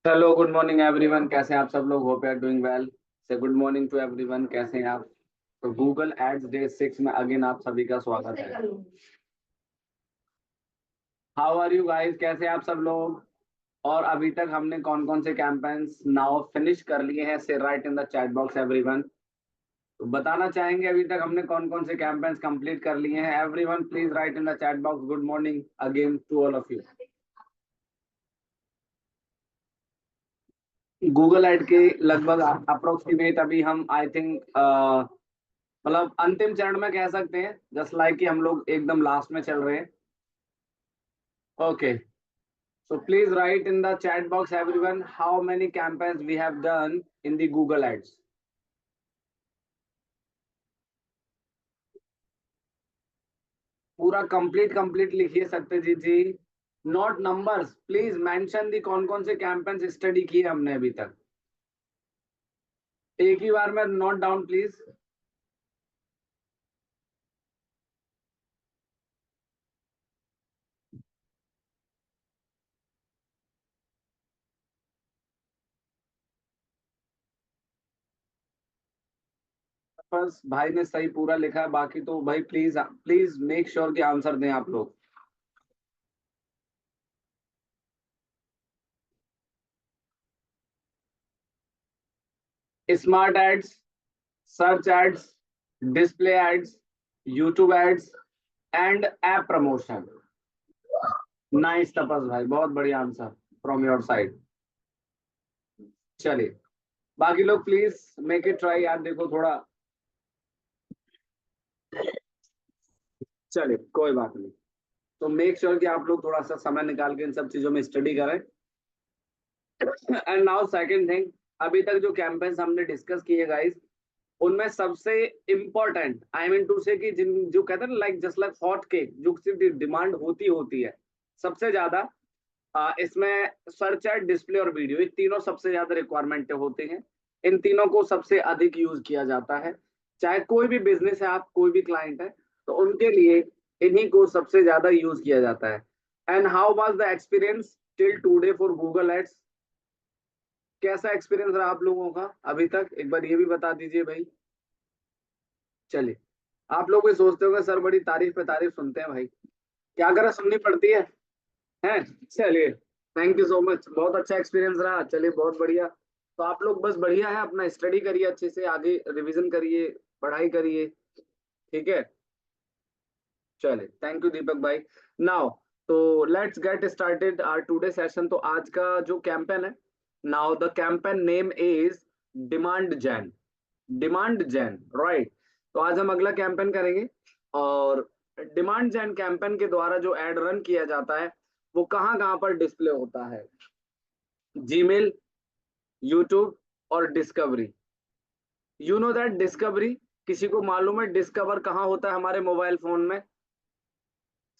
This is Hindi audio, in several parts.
हेलो गुड मॉर्निंग एवरीवन, कैसे हैं आप सब लोग? Hope you are doing well. से गुड मॉर्निंग टू एवरीवन, कैसे हैं आप? तो गूगल एड्स डे 6 में अगेन आप सभी का स्वागत है। हाउ आर यू गाइस, कैसे हैं आप सब लोग? और अभी तक हमने कौन कौन से कैंपेन्स नाउ फिनिश कर लिए हैं? से right in the chat box everyone. तो बताना चाहेंगे अभी तक हमने कौन कौन से कैंपेन्स कंप्लीट कर लिए हैं? Everyone please write in the chat box. Good morning again to all of you. Google ad के लगभग अप्रोक्सीमेट अभी हम आई थिंक मतलब अंतिम चरण में कह सकते हैं, जस्ट लाइक कि हम लोग एकदम लास्ट में चल रहे हैं। Okay, so please write in the chat box everyone how many campaigns we have done in the Google ads. पूरा कंप्लीट कंप्लीट लिखिए Satyajit ji, not numbers. Please mention the कौन कौन से कैंपेन्स स्टडी किए हमने अभी तक। एक ही बार में नोट डाउन प्लीज। बस भाई ने सही पूरा लिखा है, बाकी तो भाई प्लीज प्लीज मेक श्योर कि आंसर दें आप लोग। Smart ads, search ads, display ads, YouTube ads and app promotion. Nice Tapas भाई, बहुत बढ़िया आंसर फ्रॉम योर साइड। चलिए, बाकी लोग प्लीज मेक इट ट्राई यार, देखो थोड़ा। चलिए कोई बात नहीं, तो मेक श्योर कि आप लोग थोड़ा सा समय निकाल के इन सब चीजों में स्टडी करें। एंड नाउ सेकंड थिंग, अभी तक जो कैंपेन्स हमने डिस्कस किए गाइस, उनमें सबसे इम्पोर्टेंट आई मीन टू से कि जिन जो कहते हैं ना like just like hot cake, जो सिर्फ डिमांड होती होती है सबसे ज्यादा, इसमें सर्च एड, डिस्प्ले और वीडियो, ये तीनों सबसे ज्यादा रिक्वायरमेंट होते हैं। इन तीनों को सबसे अधिक यूज किया जाता है। चाहे कोई भी बिजनेस है, आप कोई भी क्लाइंट है, तो उनके लिए इन्हीं को सबसे ज्यादा यूज किया जाता है। And how was the experience till today for Google ads? कैसा एक्सपीरियंस रहा आप लोगों का अभी तक, एक बार ये भी बता दीजिए भाई। चलिए, आप लोग भी सोचते होंगे सर बड़ी तारीफ पे तारीफ सुनते हैं भाई, क्या करें, सुननी पड़ती है। हैं? चलिए, थैंक यू सो मच, बहुत अच्छा एक्सपीरियंस रहा। चलिए बहुत बढ़िया। तो आप लोग बस बढ़िया है, अपना स्टडी करिए अच्छे से, आगे रिवीजन करिए, पढ़ाई करिए। ठीक है, चलिए थैंक यू दीपक भाई। नाउ तो let's get started our today session. तो आज का जो कैंपेन है, now the campaign name is demand gen. Demand gen, right. तो आज हम अगला कैंपेन करेंगे। और डिमांड जैन कैंपेन के द्वारा जो एड रन किया जाता है, वो कहाँ कहाँ पर डिस्प्ले होता है? जीमेल, यूट्यूब और discovery. You know that discovery, किसी को मालूम है डिस्कवर कहाँ होता है हमारे मोबाइल फोन में?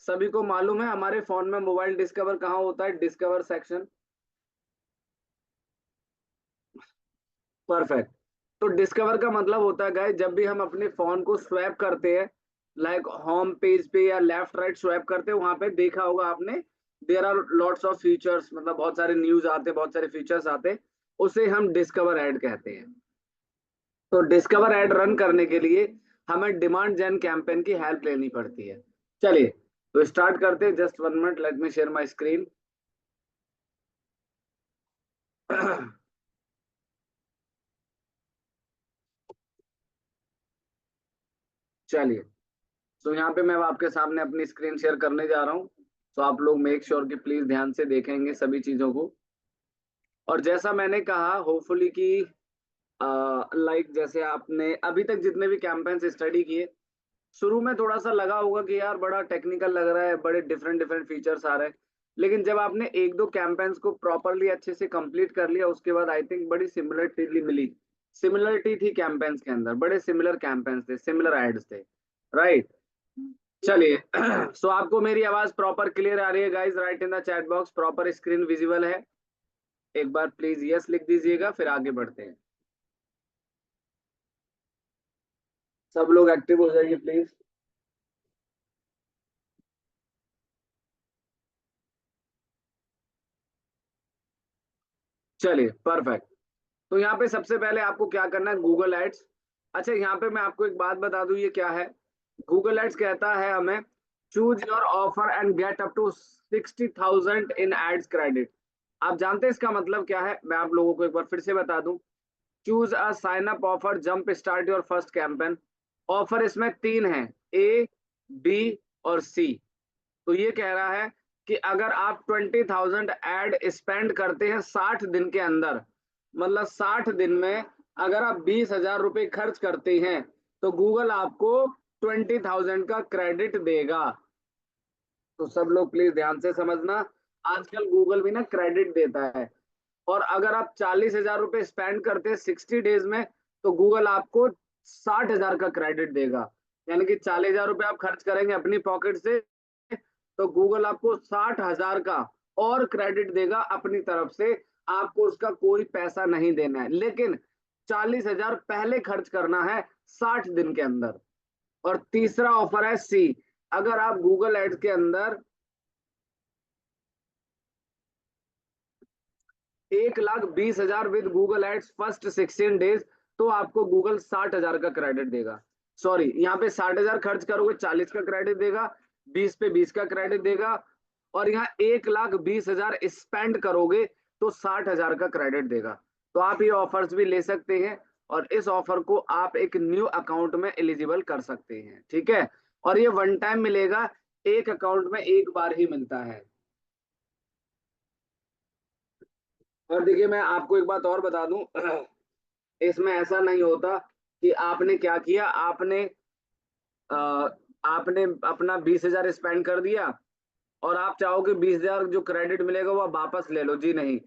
सभी को मालूम है हमारे फोन में मोबाइल डिस्कवर कहाँ होता है? Discover section. परफेक्ट। तो डिस्कवर का मतलब होता है गाइस, जब भी हम अपने फोन को स्वैप करते हैं, लाइक होम पेज पे या लेफ्ट राइट स्वैप करते हैं, वहां पे देखा होगा आपने, there are lots of features, मतलब बहुत सारे न्यूज आते, बहुत सारे फीचर्स आते, उसे हम डिस्कवर ऐड कहते हैं। तो डिस्कवर ऐड रन करने के लिए हमें डिमांड जेन कैंपेन की हेल्प लेनी पड़ती है। चलिए, तो स्टार्ट करते हैं। Just 1 minute, let me share my screen. चलिए, तो यहाँ पे मैं आपके सामने अपनी स्क्रीन शेयर करने जा रहा हूँ। तो आप लोग मेक श्योर कि प्लीज ध्यान से देखेंगे सभी चीजों को। और जैसा मैंने कहा, होपफुली कि लाइक जैसे आपने अभी तक जितने भी कैंपेन्स स्टडी किए, शुरू में थोड़ा सा लगा होगा कि यार बड़ा टेक्निकल लग रहा है, बड़े डिफरेंट डिफरेंट फीचर्स आ रहे हैं। लेकिन जब आपने एक दो कैंपेन्स को प्रॉपरली अच्छे से कंप्लीट कर लिया, उसके बाद आई थिंक बड़ी सिमिलरिटी मिली। सिमिलरिटी थी कैंपेन्स के अंदर, बड़े सिमिलर कैंपेन्स थे, सिमिलर एड्स थे, राइट। चलिए, सो आपको मेरी आवाज प्रॉपर क्लियर आ रही है guys? Right in the chat box, proper screen visible है? एक बार प्लीज यस लिख दीजिएगा, फिर आगे बढ़ते हैं। सब लोग एक्टिव हो जाइए प्लीज। चलिए परफेक्ट। तो यहाँ पे सबसे पहले आपको क्या करना है, गूगल एड्स। अच्छा यहाँ पे मैं आपको एक बात बता दूं, ये क्या है। गूगल एड्स कहता है हमें choose your offer and get up to 60,000 in ads credit. आप जानते हैं इसका मतलब क्या है, मैं आप लोगों को एक बार फिर से बता दूं। Choose a sign up offer, jump start your first campaign. Offer इसमें तीन है, ए, बी और सी। तो ये कह रहा है कि अगर आप 20,000 एड स्पेंड करते हैं 60 दिन के अंदर, मतलब 60 दिन में अगर आप 20,000 रुपये खर्च करते हैं, तो गूगल आपको 20,000 का क्रेडिट देगा। तो सब लोग प्लीज ध्यान से समझना, आजकल गूगल भी ना क्रेडिट देता है। और अगर आप 40,000 रुपये स्पेंड करते हैं 60 डेज में, तो गूगल आपको 60,000 का क्रेडिट देगा। यानी कि 40,000 रुपये आप खर्च करेंगे अपनी पॉकेट से, तो गूगल आपको 60,000 का और क्रेडिट देगा अपनी तरफ से। आपको उसका कोई पैसा नहीं देना है, लेकिन 40,000 पहले खर्च करना है 60 दिन के अंदर। और तीसरा ऑफर है सी, अगर आप गूगल एड्स के अंदर 1,20,000 with Google ads first 16 days, तो आपको गूगल 60,000 का क्रेडिट देगा। सॉरी, यहाँ पे 60,000 खर्च करोगे 40 का क्रेडिट देगा, 20 पे 20 का क्रेडिट देगा। और यहाँ 1,20,000 स्पेंड करोगे तो 60,000 का क्रेडिट देगा। तो आप ये ऑफर्स भी ले सकते हैं, और इस ऑफर को आप एक न्यू अकाउंट में एलिजिबल कर सकते हैं, ठीक है। और ये वन टाइम मिलेगा, एक अकाउंट में एक बार ही मिलता है। और देखिए मैं आपको एक बात और बता दूं, इसमें ऐसा नहीं होता कि आपने क्या किया, अ, आपने अपना 20,000 स्पेंड कर दिया और आप चाहोगे 20,000 जो क्रेडिट मिलेगा वो आप वापस ले लो, जी नहीं।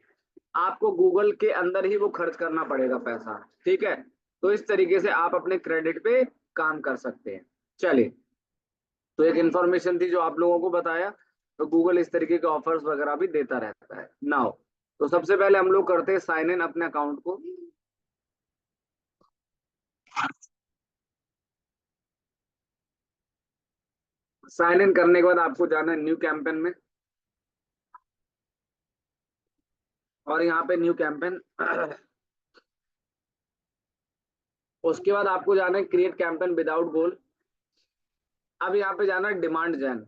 आपको गूगल के अंदर ही वो खर्च करना पड़ेगा पैसा, ठीक है। तो इस तरीके से आप अपने क्रेडिट पे काम कर सकते हैं। चलिए, तो एक इंफॉर्मेशन थी जो आप लोगों को बताया। तो गूगल इस तरीके के ऑफर्स वगैरह भी देता रहता है नाउ। तो सबसे पहले हम लोग करते हैं साइन इन अपने अकाउंट को। साइन इन करने के बाद आपको जाना है न्यू कैंपेन में, और यहाँ पे न्यू कैंपेन। उसके बाद आपको जाना है क्रिएट कैंपेन विदाउट गोल। अब यहाँ पे जाना है डिमांड जैन।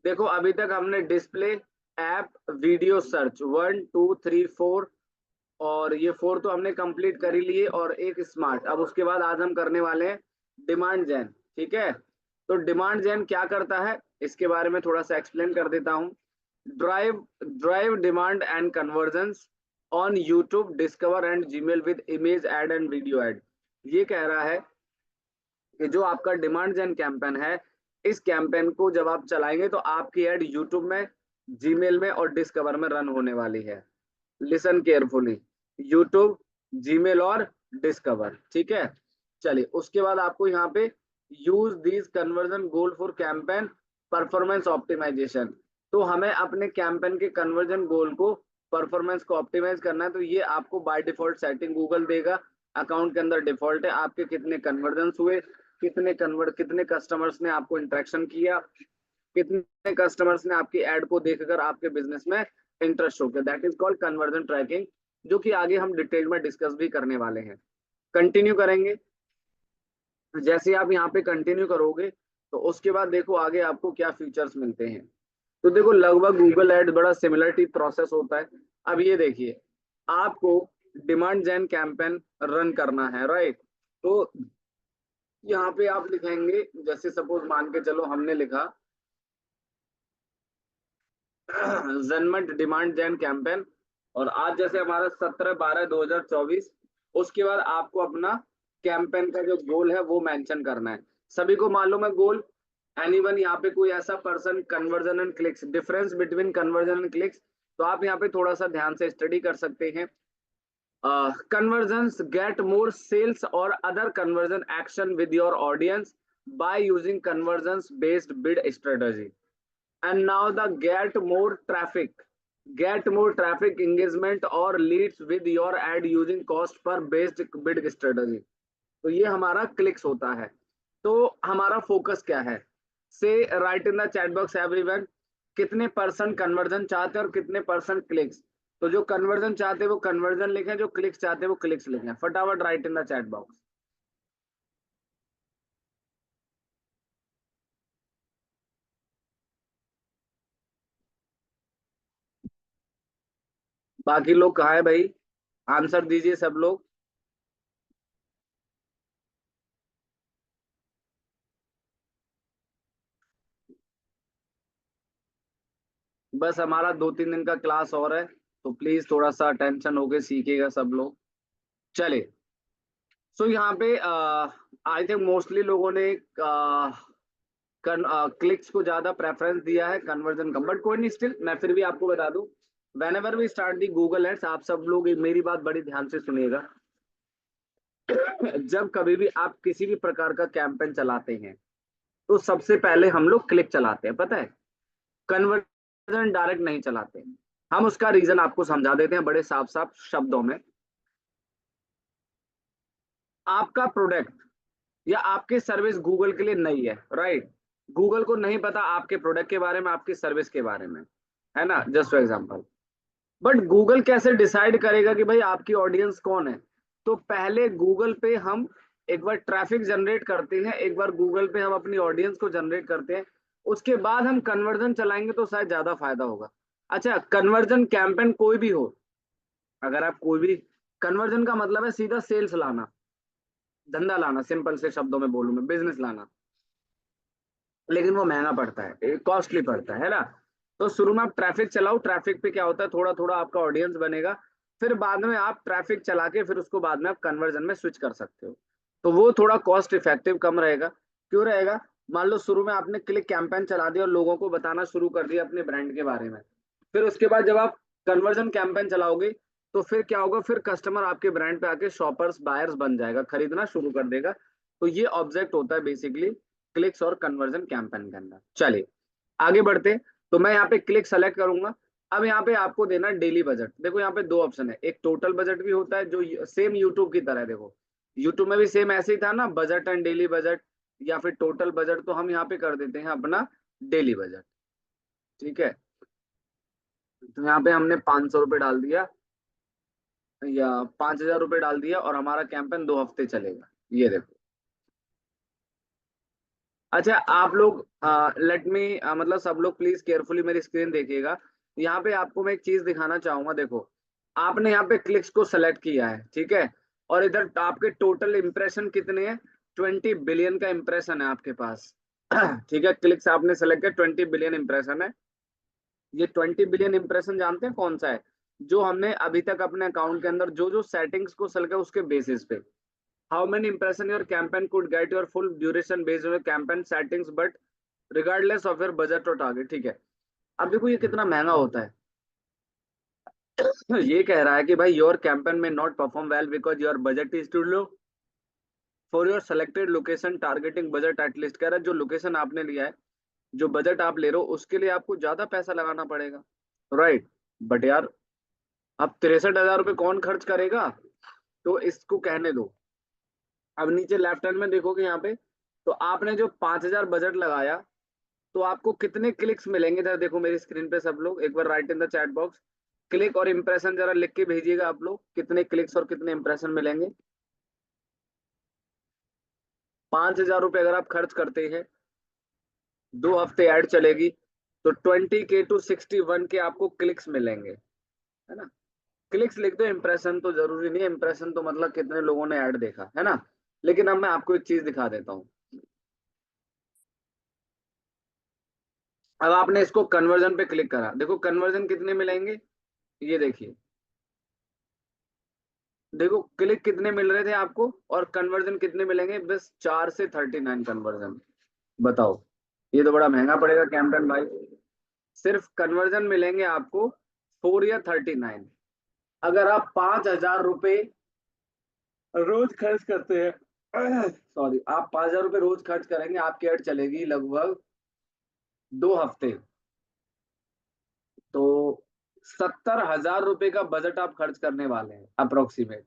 देखो अभी तक हमने डिस्प्ले, ऐप, वीडियो सर्च 1 2 3 4, और ये 4 तो हमने कंप्लीट कर ही लिए, और एक स्मार्ट। अब उसके बाद आज हम करने वाले हैं डिमांड जैन, ठीक है। तो डिमांड जैन क्या करता है, इसके बारे में थोड़ा सा एक्सप्लेन कर देता हूँ। Drive drive demand and conversions on YouTube, discover and Gmail with image ad and video ad. ये कह रहा है कि जो आपका डिमांड जन कैंपेन है, इस कैंपेन को जब आप चलाएंगे तो आपकी ऐड यूट्यूब में, जीमेल में और डिस्कवर में रन होने वाली है। लिसन केयरफुली, यूट्यूब, जीमेल और डिस्कवर, ठीक है। चलिए उसके बाद आपको यहाँ पे use these conversion goal for campaign performance optimization. तो हमें अपने कैंपेन के कन्वर्जन गोल को, परफॉर्मेंस को ऑप्टिमाइज करना है। तो ये आपको बाय डिफॉल्ट सेटिंग गूगल देगा, अकाउंट के अंदर डिफॉल्ट है आपके कितने कन्वर्जन हुए, कितने कस्टमर्स ने आपको इंटरेक्शन किया, कितने कस्टमर्स ने आपकी एड को देखकर आपके बिजनेस में इंटरेस्ट हो गया। That is called conversion tracking, जो कि आगे हम डिटेल में डिस्कस भी करने वाले हैं। कंटिन्यू करेंगे। जैसे आप यहाँ पे कंटिन्यू करोगे, तो उसके बाद देखो आगे आपको क्या फीचर्स मिलते हैं। तो देखो लगभग गूगल एड बड़ा सिमिलरिटी प्रोसेस होता है। अब ये देखिए, आपको डिमांड जेन कैंपेन रन करना है, राइट। तो यहाँ पे आप लिखेंगे, जैसे सपोज मान के चलो हमने लिखा जनमंट डिमांड जेन कैंपेन, और आज जैसे हमारा 17/12/2024। उसके बाद आपको अपना कैंपेन का जो गोल है वो मेंशन करना है। सभी को मालूम है गोल, एनीवन यहाँ पे कोई ऐसा person, conversion and clicks, difference between conversion and clicks. तो आप यहाँ पे थोड़ा सा ध्यान से स्टडी कर सकते हैं। Conversions get more sales or other conversion action with your audience by using conversions based bid strategy. And now the get more traffic engagement or leads with your ad using cost per based bid strategy. तो ये हमारा क्लिक्स होता है। तो हमारा फोकस क्या है, से right in the chat box everyone, कितने परसेंट कन्वर्जन चाहते हैं और कितने परसेंट क्लिक्स। तो जो कन्वर्जन चाहते हैं वो कन्वर्जन लिखें, जो क्लिक्स चाहते हैं वो क्लिक्स लिखें, फटाफट right in the chat box. बाकी लोग कहाँ है भाई, आंसर दीजिए सब लोग। बस हमारा 2-3 दिन का क्लास और है, तो प्लीज थोड़ा सा अटेंशन होके सीखिएगा सब लोग। चलिए, सो यहाँ पे आई थिंक मोस्टली लोगों ने क्लिक्स को ज्यादा प्रेफरेंस दिया है कन्वर्जन कम, बट कोई नहीं, स्टिल मैं फिर भी आपको बता दूं, whenever we start the Google ads, आप सब लोग मेरी बात बड़ी ध्यान से सुनिएगा। जब कभी भी आप किसी भी प्रकार का कैंपेन चलाते हैं, तो सबसे पहले हम लोग क्लिक चलाते हैं, पता है, कन्वर्जन डायरेक्ट नहीं चलाते हैं। हम उसका रीजन आपको समझा देते हैं बड़े साफ साफ शब्दों में। आपका प्रोडक्ट या आपकी सर्विस गूगल के लिए नई है, राइट, गूगल को नहीं पता आपके प्रोडक्ट के बारे में, आपकी सर्विस के बारे में, है ना, just for example. But Google कैसे डिसाइड करेगा कि भाई आपकी ऑडियंस कौन है? तो पहले गूगल पे हम एक बार ट्रैफिक जनरेट करते हैं, एक बार गूगल पे हम अपनी ऑडियंस को जनरेट करते हैं, उसके बाद हम कन्वर्जन चलाएंगे तो शायद ज्यादा फायदा होगा। अच्छा, कन्वर्जन कैंपेन कोई भी हो, अगर आप कोई भी, कन्वर्जन का मतलब है सीधा सेल्स लाना, धंधा लाना, सिंपल से शब्दों में बोलूं मैं, बिजनेस लाना, लेकिन वो महंगा पड़ता है, कॉस्टली पड़ता है ना। तो शुरू में आप ट्रैफिक चलाओ, ट्रैफिक पे क्या होता है, थोड़ा थोड़ा आपका ऑडियंस बनेगा, फिर बाद में आप ट्रैफिक चला के फिर उसको बाद में आप कन्वर्जन में स्विच कर सकते हो। तो वो थोड़ा कॉस्ट इफेक्टिव कम रहेगा। क्यों रहेगा? मान लो शुरू में आपने क्लिक कैंपेन चला दिया और लोगों को बताना शुरू कर दिया अपने ब्रांड के बारे में, फिर उसके बाद जब आप कन्वर्जन कैंपेन चलाओगे, तो फिर क्या होगा, फिर कस्टमर आपके ब्रांड पे आके शॉपर्स बायर्स बन जाएगा, खरीदना शुरू कर देगा। तो ये ऑब्जेक्ट होता है बेसिकली क्लिक्स और कन्वर्जन कैंपेन के अंदर। चलिए आगे बढ़ते। तो मैं यहाँ पे क्लिक सेलेक्ट करूंगा। अब यहाँ पे आपको देना डेली बजट। देखो यहाँ पे दो ऑप्शन है, एक टोटल बजट भी होता है जो सेम यूट्यूब की तरह है। देखो यूट्यूब में भी सेम ऐसे ही था ना, बजट एंड डेली बजट या फिर टोटल बजट, तो हम यहाँ पे कर देते हैं अपना डेली बजट। ठीक है, तो यहाँ पे हमने 500 रुपये डाल दिया या 5,000 रुपये डाल दिया और हमारा कैंपेन 2 हफ्ते चलेगा। ये देखो। अच्छा आप लोग लेट मी मतलब सब लोग प्लीज केयरफुली मेरी स्क्रीन देखिएगा। यहाँ पे आपको मैं एक चीज दिखाना चाहूंगा। देखो आपने यहाँ पे क्लिक्स को सेलेक्ट किया है, ठीक है, और इधर आपके टोटल इंप्रेशन कितने हैं? 20 बिलियन का इंप्रेशन है आपके पास। ठीक है, क्लिक्स आपने सेलेक्ट किया, 20 बिलियन इंप्रेशन है। ये 20 बिलियन इंप्रेशन जानते हैं कौन सा है? जो हमने अभी तक अपने अकाउंट के अंदर जो जो सेटिंग्स को सेलेक्ट किया उसके बेसिस पे। How many impression your campaign could get your full duration based on campaign settings but regardless of your budget और टारगेट। ठीक है, अब देखो ये कितना महंगा होता है। ये कह रहा है कि भाई योर कैंपेन में not perform well because your budget is too low for your selected location targeting budget at least. कह रहा है जो लोकेशन आपने लिया है, जो बजट आप ले रहे हो, उसके लिए आपको ज्यादा पैसा लगाना पड़ेगा, राइट। बट यार अब 63,000 रुपये कौन खर्च करेगा? तो इसको कहने दो। अब नीचे लेफ्ट हैंड में देखोगे यहाँ पे, तो आपने जो 5,000 बजट लगाया, तो आपको कितने क्लिक्स मिलेंगे जरा देखो मेरी स्क्रीन पे सब लोग, एक बार right in the chat box click और इंप्रेशन जरा लिख के भेजिएगा आप लोग, कितने क्लिक्स और कितने इंप्रेशन मिलेंगे। 5,000 रुपये अगर आप खर्च करते हैं, 2 हफ्ते ऐड चलेगी, तो 20K to 61 के आपको क्लिक्स मिलेंगे, है ना। क्लिक्स लिख दो, इंप्रेशन तो जरूरी नहीं है, इंप्रेशन तो मतलब कितने लोगों ने ऐड देखा, है ना। लेकिन अब मैं आपको एक चीज दिखा देता हूँ। अब आपने इसको कन्वर्जन पे क्लिक करा, देखो कन्वर्जन कितने मिलेंगे, ये देखिए। देखो क्लिक कितने मिल रहे थे आपको और कन्वर्जन कितने मिलेंगे, बस 4 से 39 कन्वर्जन। बताओ, ये तो बड़ा महंगा पड़ेगा कैंपेन भाई। सिर्फ कन्वर्जन मिलेंगे आपको 4 या 39। अगर आप 5,000 रुपये रोज खर्च करते हैं, सॉरी, आप 5,000 रुपये रोज खर्च करेंगे, आपकी एड चलेगी लगभग 2 हफ्ते, तो 70,000 रुपये का बजट आप खर्च करने वाले हैं अप्रोक्सीमेट।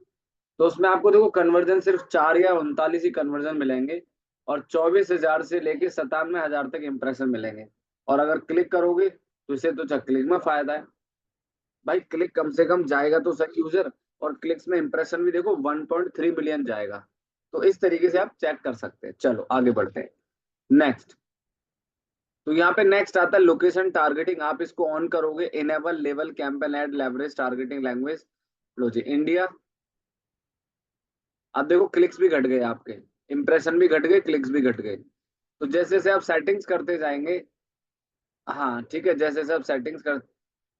तो उसमें आपको देखो कन्वर्जन सिर्फ 4 या 39 ही कन्वर्जन मिलेंगे, और 24,000 से लेके 97,000 तक इंप्रेशन मिलेंगे। और अगर क्लिक करोगे तो इसे तो क्लिक में फायदा है। भाई क्लिक कम से कम जाएगा तो सही यूजर, और क्लिक्स में इंप्रेशन भी देखो 1.3 बिलियन जाएगा। तो इस तरीके से आप चेक कर सकते हैं। चलो आगे बढ़ते हैं। नेक्स्ट, तो यहाँ पे नेक्स्ट आता है लोकेशन टारगेटिंग। आप इसको ऑन करोगे, enable level campaign ad leverage targeting language. लो जी इंडिया। अब देखो क्लिक्स भी घट गए आपके, इंप्रेशन भी घट गए, क्लिक्स भी घट गए। तो जैसे जैसे आप सेटिंग्स करते जाएंगे, हाँ ठीक है, जैसे जैसे आप सेटिंग्स कर,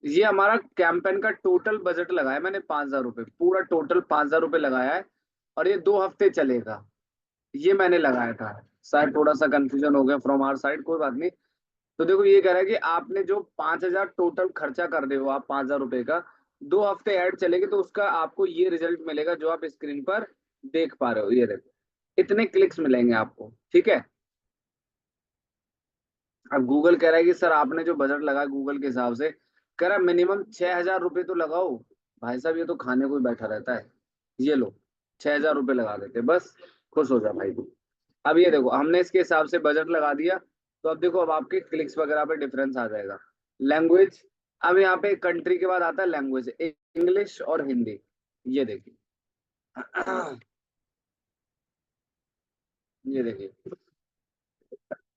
ये हमारा कैंपेन का टोटल बजट लगाया मैंने 5,000 रुपये, पूरा टोटल 5,000 रुपये लगाया है। और ये 2 हफ्ते चलेगा, ये मैंने लगाया था। शायद थोड़ा सा कंफ्यूजन हो गया फ्रॉम आवर साइड, कोई बात नहीं। तो देखो ये कह रहा है कि आपने जो 5,000 टोटल खर्चा कर रहे हो आप 5,000 रुपये का, 2 हफ्ते ऐड चलेगी तो उसका आपको ये रिजल्ट मिलेगा जो आप स्क्रीन पर देख पा रहे हो। ये देखो इतने क्लिक्स मिलेंगे आपको, ठीक है। अब गूगल कह रहा है कि सर आपने जो बजट लगाया गूगल के हिसाब से, कह रहा है मिनिमम 6,000 रुपये तो लगाओ। भाई साहब ये तो खाने को ही बैठा रहता है। ये लो, 6,000 रुपये लगा देते बस, खुश हो जा भाई तू। अब ये देखो हमने इसके हिसाब से बजट लगा दिया। तो अब देखो अब आपके क्लिक्स वगैरह पे डिफरेंस आ जाएगा। लैंग्वेज, अब यहाँ पे कंट्री के बाद आता है लैंग्वेज, इंग्लिश और हिंदी। ये देखिए ये देखिए।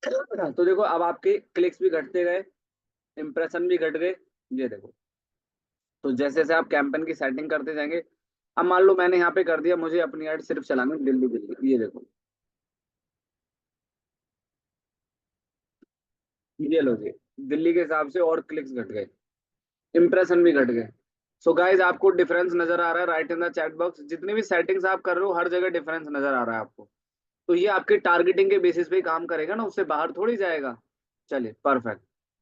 तो देखो अब आपके क्लिक्स भी घटते गए, इंप्रेशन भी घट गए। ये देखो, तो जैसे जैसे आप कैंपेन की सेटिंग करते जाएंगे, अब मान लो मैंने यहाँ पे कर दिया, मुझे अपनी ऐड सिर्फ चलानी है दिल्ली दिल्ली, ये देखो, ये लो जी, दिल्ली के हिसाब से और क्लिक्स घट गए, इंप्रेशन भी घट गए। सो गाइज आपको डिफरेंस नजर आ रहा है, right in the chat box, जितनी भी सेटिंग्स आप कर रहे हो हर जगह डिफरेंस नजर आ रहा है आपको। तो ये आपके टारगेटिंग के बेसिस पे ही काम करेगा ना, उससे बाहर थोड़ी जाएगा। चलिए परफेक्ट।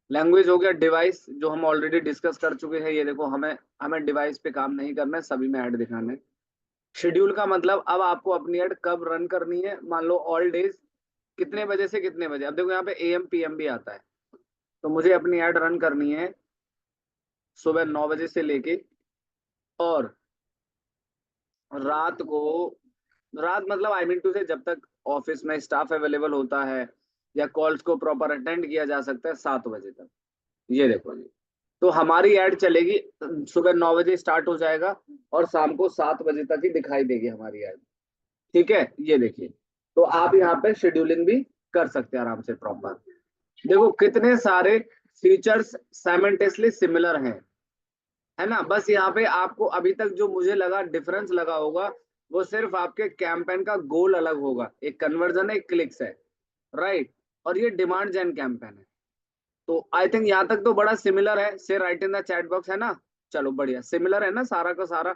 लैंग्वेज हो गया, डिवाइस जो हम ऑलरेडी डिस्कस कर चुके हैं, ये देखो हमें हमें डिवाइस पे काम नहीं करना है, सभी में ऐड दिखाना है। शेड्यूल का मतलब अब आपको अपनी ऐड कब रन करनी है, मान लो ऑल डेज, कितने बजे से कितने बजे। अब देखो यहाँ पे एएम पीएम भी आता है। तो मुझे अपनी ऐड रन करनी है सुबह 9 बजे से लेके, और रात को, रात मतलब आई मीन टू से जब तक ऑफिस में स्टाफ अवेलेबल होता है या कॉल्स को प्रॉपर अटेंड किया जा सकता है, 7 बजे तक। ये देखो जी, तो हमारी ऐड चलेगी, सुबह 9 बजे स्टार्ट हो जाएगा और शाम को 7 बजे तक ही दिखाई देगी हमारी ऐड। ठीक है, ये देखिए। तो आप यहाँ पे शेड्यूलिंग भी कर सकते हैं आराम से प्रॉपर। देखो कितने सारे फीचर्स साइमल्टेनियसली सिमिलर हैं, है ना। बस यहाँ पे आपको अभी तक जो मुझे लगा डिफरेंस लगा होगा, वो सिर्फ आपके कैंपेन का गोल अलग होगा, एक कन्वर्जन है एक क्लिक्स है, राइट। और ये डिमांड जेन कैंपेन है। तो आई थिंक यहाँ तक तो बड़ा सिमिलर है, से right in the chat box, है ना। चलो बढ़िया सिमिलर है ना सारा का सारा।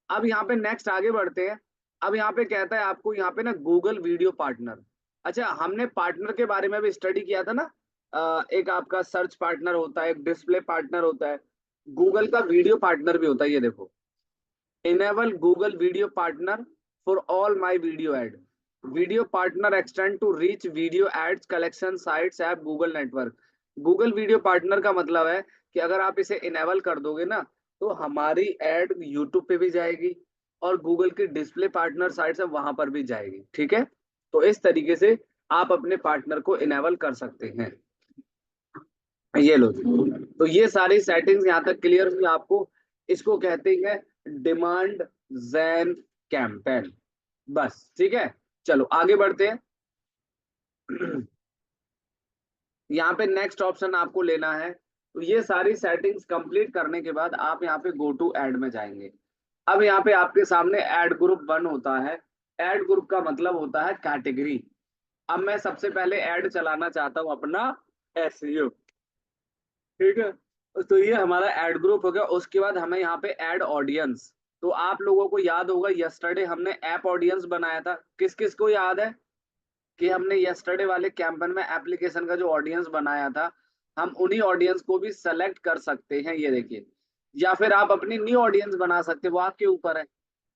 अब यहाँ पे नेक्स्ट आगे बढ़ते हैं। अब यहाँ पे कहता है आपको यहाँ पे ना गूगल वीडियो पार्टनर। अच्छा हमने पार्टनर के बारे में भी स्टडी किया था ना। एक आपका सर्च पार्टनर होता है, एक डिस्प्ले पार्टनर होता है, गूगल का वीडियो पार्टनर भी होता है। ये देखो, enable Google video partner for all my video ad, video partner extend to reach video ads collection sites app Google network. Google video partner का मतलब है कि अगर आप इसे इनेबल कर दोगे ना, तो हमारी एड यूट्यूब पे भी जाएगी और गूगल की डिस्प्ले पार्टनर साइट्स है वहां पर भी जाएगी, ठीक है। तो इस तरीके से आप अपने पार्टनर को इनेबल कर सकते हैं। ये लो जी, तो ये सारी सेटिंग्स यहाँ तक क्लियर हुई आपको। इसको कहते हैं डिमांड जैन कैंपेन। बस ठीक है, चलो आगे बढ़ते हैं। यहाँ पे नेक्स्ट ऑप्शन आपको लेना है। तो ये सारी सेटिंग्स कंप्लीट करने के बाद आप यहाँ पे गो टू ऐड में जाएंगे। अब यहाँ पे आपके सामने ऐड ग्रुप 1 होता है। ऐड ग्रुप का मतलब होता है कैटेगरी। अब मैं सबसे पहले ऐड चलाना चाहता हूँ अपना एसईओ, ठीक है। तो ये हमारा ऐड ग्रुप हो गया। उसके बाद हमें यहाँ पे ऐड ऑडियंस। तो आप लोगों को याद होगा यस्टरडे हमने ऐप ऑडियंस बनाया था, किस किस को याद है कि हमने यस्टरडे वाले कैंपेन में एप्लीकेशन का जो ऑडियंस बनाया था, हम उन्हीं ऑडियंस को भी सेलेक्ट कर सकते हैं। ये देखिए, या फिर आप अपनी न्यू ऑडियंस बना सकते हैं, वो आपके ऊपर है।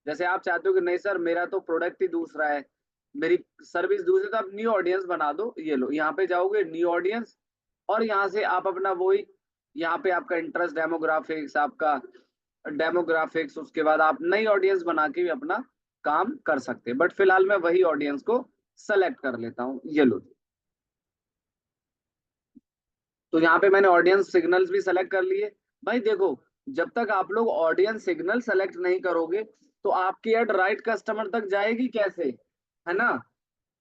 जैसे आप चाहते हो कि नहीं सर मेरा तो प्रोडक्ट ही दूसरा है, मेरी सर्विस दूसरी, तो आप न्यू ऑडियंस बना दो। ये लो यहाँ पे जाओगे न्यू ऑडियंस, और यहाँ से आप अपना वही, यहाँ पे आपका इंटरेस्ट डेमोग्राफिक्स, आपका डेमोग्राफिक्स, उसके बाद आप नई ऑडियंस बना के भी अपना काम कर सकते हैं। बट फिलहाल मैं वही ऑडियंस को सेलेक्ट कर लेता हूँ। ये लो, तो यहाँ पे मैंने ऑडियंस सिग्नल्स भी सेलेक्ट कर लिए। भाई देखो, जब तक आप लोग ऑडियंस सिग्नल सेलेक्ट नहीं करोगे तो आपकी एड राइट कस्टमर तक जाएगी कैसे, है ना।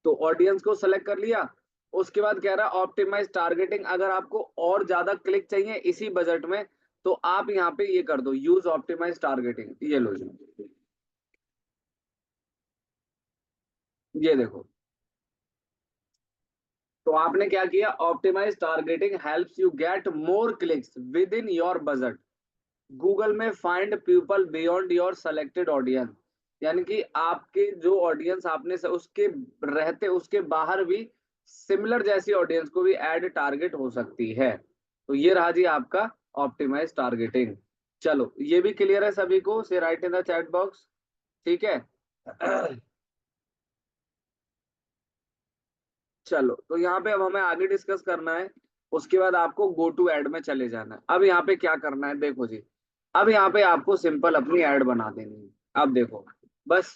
तो ऑडियंस को सेलेक्ट कर लिया, उसके बाद कह रहा है ऑप्टिमाइज टारगेटिंग। अगर आपको और ज्यादा क्लिक चाहिए इसी बजट में तो आप यहाँ पे ये कर दो, यूज ऑप्टिमाइज टारगेटिंग। ये लो जी, ये देखो। तो आपने क्या किया, optimize targeting helps you get more clicks within your budget. Google में find people beyond your selected audience, यानी कि आपके जो ऑडियंस आपने उसके रहते उसके बाहर भी सिमिलर जैसी ऑडियंस को भी ऐड टारगेट हो सकती है। तो ये रहा जी आपका ऑप्टिमाइज टारगेटिंग। चलो ये भी क्लियर है सभी को, से right in the chat box, ठीक है। चलो तो यहाँ पे अब हमें आगे डिस्कस करना है, उसके बाद आपको गो टू ऐड में चले जाना है। अब यहाँ पे क्या करना है देखो जी, अब यहाँ पे आपको सिंपल अपनी ऐड बना देनी है। अब देखो बस,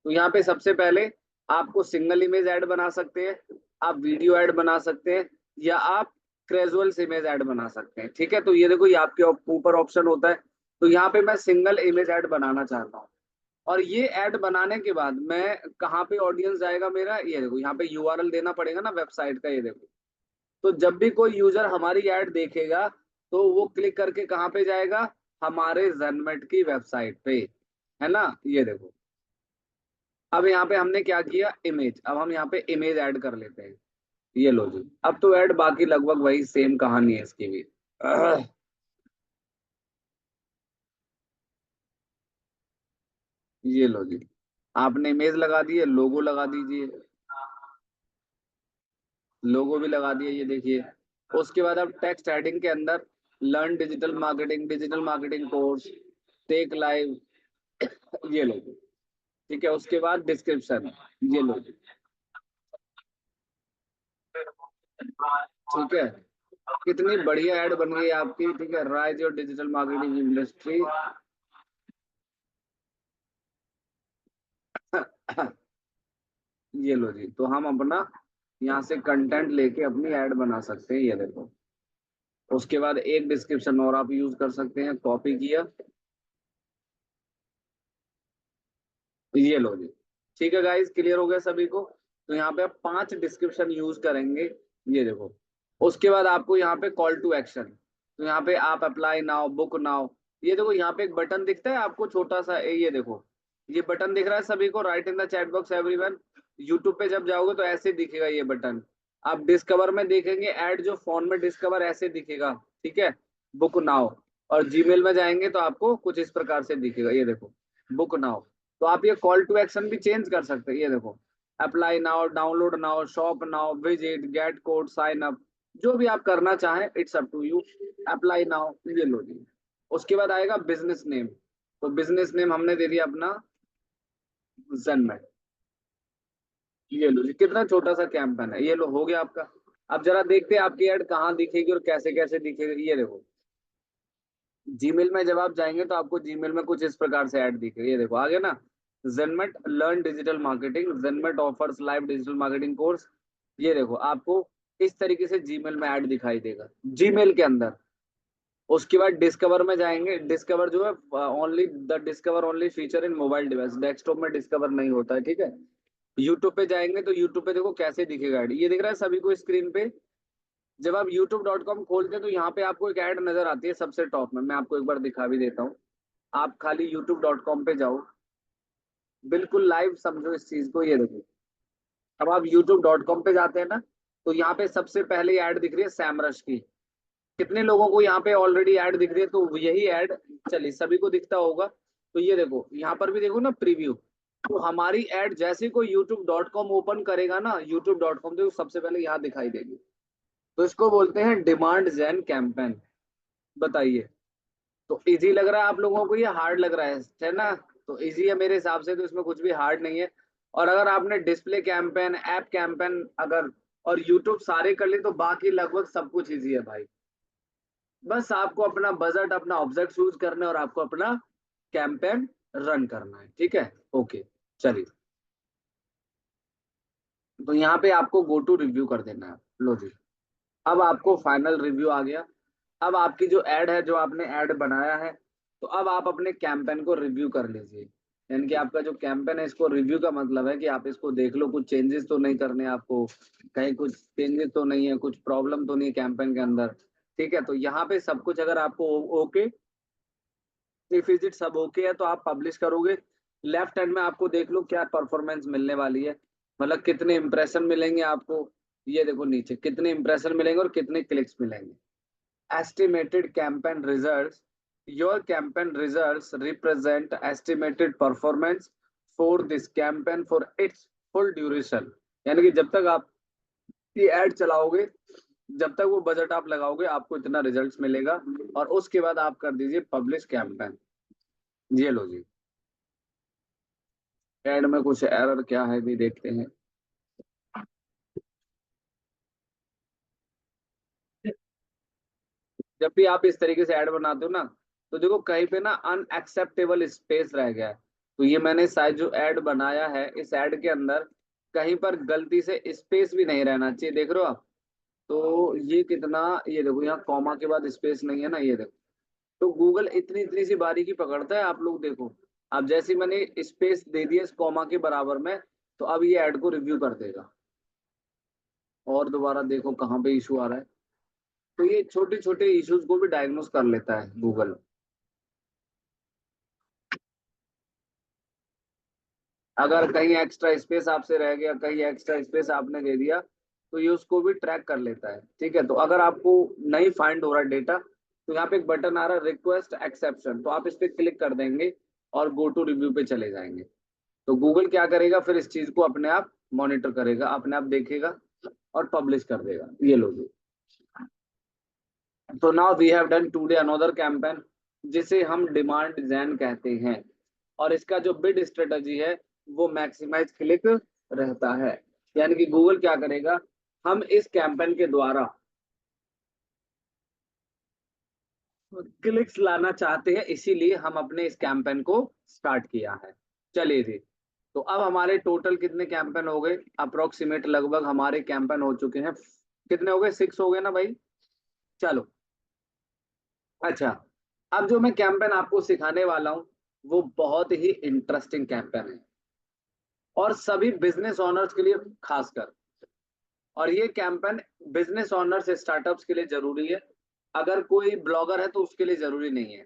तो यहाँ पे सबसे पहले आपको सिंगल इमेज ऐड बना सकते हैं, आप वीडियो ऐड बना सकते हैं, या आप कैजुअल इमेज ऐड बना सकते हैं, ठीक है। तो ये देखो, ये आपके ऊपर ऑप्शन होता है। तो यहाँ पे मैं सिंगल इमेज ऐड बनाना चाहता हूँ, और ये ऐड बनाने के बाद मैं कहाँ पे ऑडियंस जाएगा मेरा, ये देखो यहाँ पे यूआरएल देना पड़ेगा ना वेबसाइट का, ये देखो। तो जब भी कोई यूजर हमारी ऐड देखेगा तो वो क्लिक करके कहाँ पे जाएगा, हमारे जनमेट की वेबसाइट पे, है ना। ये देखो, अब यहाँ पे हमने क्या किया, इमेज। अब हम यहाँ पे इमेज ऐड कर लेते हैं। ये लो जी, अब तो ऐड बाकी लगभग वही सेम कहानी है इसकी भी। ये लो जी, आपने इमेज लगा दी है, लोगो लगा दीजिए, लोगो भी लगा दिया, ये देखिए। उसके बाद अब टेक्स्ट हेडिंग के अंदर learn digital marketing course, take live, ये लो जी, ठीक है। उसके बाद डिस्क्रिप्शन, ये लो जी, ठीक है। कितनी बढ़िया ऐड बन गई आपकी, ठीक है। Rise your digital marketing industry. ये लो जी, तो हम अपना यहाँ से कंटेंट लेके अपनी ऐड बना सकते हैं, ये देखो। उसके बाद एक डिस्क्रिप्शन और आप यूज कर सकते हैं, कॉपी किया, ये लो जी, ठीक है गाइस, क्लियर हो गया सभी को। तो यहाँ पे आप 5 डिस्क्रिप्शन यूज करेंगे, ये देखो। उसके बाद आपको यहाँ पे कॉल टू एक्शन, तो यहाँ पे आप अप्लाई नाउ, बुक नाउ, ये देखो यहाँ पे एक बटन दिखता है आपको छोटा सा, ये देखो, ये बटन दिख रहा है सभी को, right in the chat box everyone. YouTube पे जब जाओगे तो ऐसे दिखेगा ये बटन। आप डिस्कवर में देखेंगे ऐड, जो फोन में डिस्कवर ऐसे दिखेगा, ठीक है, बुक नाउ। और जीमेल में जाएंगे तो आपको कुछ इस प्रकार से दिखेगा, ये देखो, बुक नाउ। तो आप ये कॉल टू एक्शन भी चेंज कर सकते हैं, ये देखो, apply now, download now, shop now, visit, get code, sign up, जो भी आप करना चाहें, it's up to you. Apply now, ये लो जी। उसके बाद आएगा बिजनेस नेम, तो बिजनेस नेम हमने दे दिया अपना जनमेट। ये लो जी, कितना छोटा सा कैंपेन है, ये लो हो गया आपका। अब जरा देखते हैं आपकी ऐड कहाँ दिखेगी और कैसे कैसे दिखेगी, ये देखो। जीमेल में जब आप जाएंगे तो आपको जीमेल में कुछ इस प्रकार से ऐड दिखेगी, ये देखो आ गया ना, जेनमेट लर्न डिजिटल मार्केटिंग, जेनमेट offers live digital marketing course. ये देखो आपको इस तरीके से जीमेल में ऐड दिखाई देगा, जीमेल के अंदर। उसके बाद डिस्कवर में जाएंगे, डिस्कवर जो है only the discover only feature in mobile device, desktop में डिस्कवर नहीं होता है, ठीक है। यूट्यूब पे जाएंगे तो यूट्यूब पे देखो कैसे दिखेगा ऐड, ये दिख रहा है सभी को स्क्रीन पे। जब आप youtube.com खोलते हैं तो यहाँ पे आपको एक ऐड नजर आती है सबसे टॉप में, मैं आपको एक बार दिखा भी देता हूँ। आप खाली youtube.com पे जाओ, बिल्कुल लाइव समझो इस चीज को, ये देखो। अब आप youtube.com पे जाते हैं ना, तो यहाँ पे सबसे पहले ऐड दिख रही है सैमरश की। कितने लोगों को यहाँ पे ऑलरेडी ऐड दिख रही है, तो यही ऐड, चलिए सभी को दिखता होगा। तो ये देखो यहाँ पर भी देखो ना प्रीव्यू, तो हमारी ऐड जैसे कोई youtube.com ओपन करेगा ना, youtube.com तो सबसे पहले यहाँ दिखाई देगी। तो इसको बोलते हैं डिमांड जेन कैंपेन। बताइए, तो इजी लग रहा है आप लोगों को, ये हार्ड लग रहा है ना। तो इजी है मेरे हिसाब से, तो इसमें कुछ भी हार्ड नहीं है। और अगर आपने डिस्प्ले कैंपेन, ऐप कैंपेन अगर और यूट्यूब सारे कर लिए तो बाकी लगभग सब कुछ इजी है भाई। बस आपको अपना बजट, अपना ऑब्जेक्ट चूज करना है और आपको अपना कैंपेन रन करना है, ठीक है। ओके, चलिए। तो यहाँ पे आपको गो टू रिव्यू कर देना है, लो जी। अब आपको फाइनल रिव्यू आ गया। अब आपकी जो ऐड है, जो आपने ऐड बनाया है, तो अब आप अपने कैंपेन को रिव्यू कर लीजिए। यानी कि आपका जो कैंपेन है, इसको रिव्यू का मतलब है कि आप इसको देख लो, कुछ चेंजेस तो नहीं करने आपको, कहीं कुछ चेंजेस तो नहीं है, कुछ प्रॉब्लम तो नहीं है कैंपेन के अंदर। ठीक है, तो यहाँ पे सब कुछ अगर आपको ओके, इफ इज इट सब ओके है, तो आप पब्लिश करोगे। लेफ्ट हैंड में आपको देख लो क्या परफॉर्मेंस मिलने वाली है, मतलब कितने इंप्रेशन मिलेंगे आपको। ये देखो नीचे कितने इंप्रेशन मिलेंगे और कितने क्लिक्स मिलेंगे। estimated campaign results. Your campaign results represent estimated performance for this campaign for its full duration. यानी कि जब तक आप ये एड चलाओगे, जब तक वो बजट आप लगाओगे, आपको इतना रिजल्ट्स मिलेगा। और उसके बाद आप कर दीजिए पब्लिश कैंपेन। ये लो जी। एड में कुछ एरर क्या है भी देखते हैं। जब भी आप इस तरीके से ऐड बनाते हो ना, तो देखो कहीं पे ना अनएक्सेप्टेबल स्पेस रह गया है। तो ये मैंने शायद जो ऐड बनाया है, इस ऐड के अंदर कहीं पर गलती से स्पेस भी नहीं रहना चाहिए, देख रहे हो आप। तो ये कितना, ये देखो यहाँ कॉमा के बाद स्पेस नहीं है ना, ये देखो। तो गूगल इतनी इतनी सी बारीकी पकड़ता है, आप लोग देखो। अब जैसे ही मैंने स्पेस दे दिया इस कॉमा के बराबर में, तो अब ये ऐड को रिव्यू कर देगा। और दोबारा देखो कहाँ पे इशू आ रहा है। तो ये छोटे छोटे इश्यूज को भी डायग्नोस कर लेता है गूगल। अगर कहीं एक्स्ट्रा स्पेस आपसे रह गया, कहीं एक्स्ट्रा स्पेस आपने दे दिया, तो ये उसको भी ट्रैक कर लेता है। ठीक है, तो अगर आपको नहीं फाइंड हो रहा डेटा, तो यहाँ पे एक बटन आ रहा है रिक्वेस्ट एक्सेप्शन, तो आप इस पे क्लिक कर देंगे और गो टू रिव्यू पे चले जाएंगे। तो गूगल क्या करेगा फिर, इस चीज को अपने आप मॉनिटर करेगा, अपने आप देखेगा और पब्लिश कर देगा। ये लो जी। तो now we have done today another campaign, जिसे हम डिमांड डिजाइन कहते हैं। और इसका जो बिड स्ट्रेटजी है, वो मैक्सिमाइज क्लिक रहता है। यानी कि गूगल क्या करेगा, हम इस कैंपेन के द्वारा क्लिक्स लाना चाहते हैं, इसीलिए हम अपने इस कैंपेन को स्टार्ट किया है। चलिए जी। तो अब हमारे टोटल कितने कैंपेन हो गए, अप्रोक्सीमेट लगभग हमारे कैंपेन हो चुके हैं। कितने हो गए, 6 हो गए ना भाई। चलो। अच्छा, अब जो मैं कैंपेन आपको सिखाने वाला हूँ, वो बहुत ही इंटरेस्टिंग कैंपेन है, और सभी बिजनेस ओनर्स के लिए खासकर। और ये कैंपेन बिजनेस ओनर्स स्टार्टअप्स के लिए जरूरी है। अगर कोई ब्लॉगर है तो उसके लिए जरूरी नहीं है।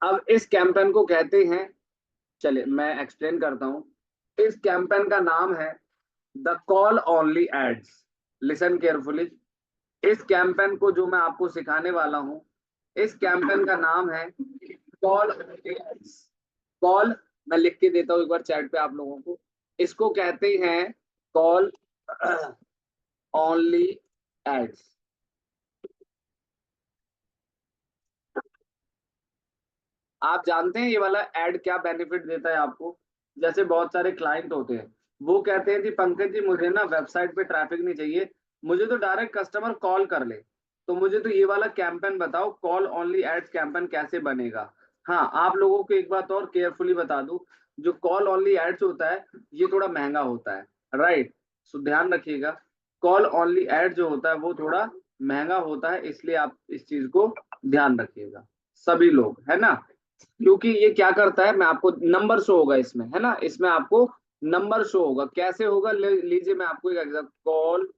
अब इस कैंपेन को कहते हैं, चलिए मैं एक्सप्लेन करता हूँ। इस कैंपेन का नाम है the call only ads. Listen carefully. इस कैंपेन को जो मैं आपको सिखाने वाला हूँ, इस कैंपेन का नाम है कॉल ओनली एड्स। कॉल, मैं लिख के देता हूँ एक बार चैट पे आप लोगों को। इसको कहते हैं कॉल ओनली एड्स। आप जानते हैं ये वाला ऐड क्या बेनिफिट देता है आपको। जैसे बहुत सारे क्लाइंट होते हैं, वो कहते हैं कि पंकज जी मुझे ना वेबसाइट पे ट्रैफिक नहीं चाहिए, मुझे तो डायरेक्ट कस्टमर कॉल कर ले। तो मुझे तो ये वाला कैंपेन बताओ, कॉल ओनली एड्स कैंपेन कैसे बनेगा। हाँ, आप लोगों को एक बात और केयरफुली बता दूं, जो कॉल ओनली एड्स होता है, ये थोड़ा महंगा होता है। राइट, सो ध्यान रखिएगा। कॉल ओनली एड जो होता है वो थोड़ा महंगा होता है, इसलिए आप इस चीज को ध्यान रखिएगा, सभी लोग, है ना। क्योंकि ये क्या करता है, मैं आपको नंबर शो होगा इसमें, है ना, इसमें आपको नंबर शो होगा। कैसे होगा, लीजिए मैं आपको एक एग्जाम्पल, कॉल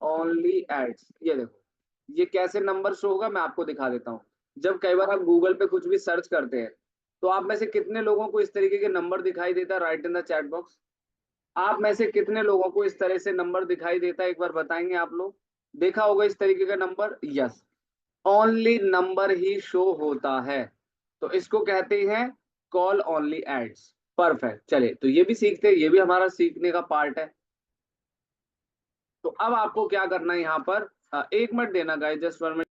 ओनली एड्स, ये देखो ये कैसे नंबर शो होगा, मैं आपको दिखा देता हूँ। जब कई बार आप गूगल पे कुछ भी सर्च करते हैं, तो आप में से कितने लोगों को इस तरीके के नंबर दिखाई देता है, right in the chat box. आप में से कितने लोगों को इस तरह से नंबर दिखाई देता है, एक बार बताएंगे आप लोग। देखा होगा इस तरीके का नंबर, यस। ओनली नंबर ही शो होता है, तो इसको कहते हैं कॉल ओनली एड्स। परफेक्ट, चलिए तो ये भी सीखते हैं, ये भी हमारा सीखने का पार्ट है। तो अब आपको क्या करना है यहाँ पर, 1 मिनट देना गाइस, जस्ट 1 मिनट।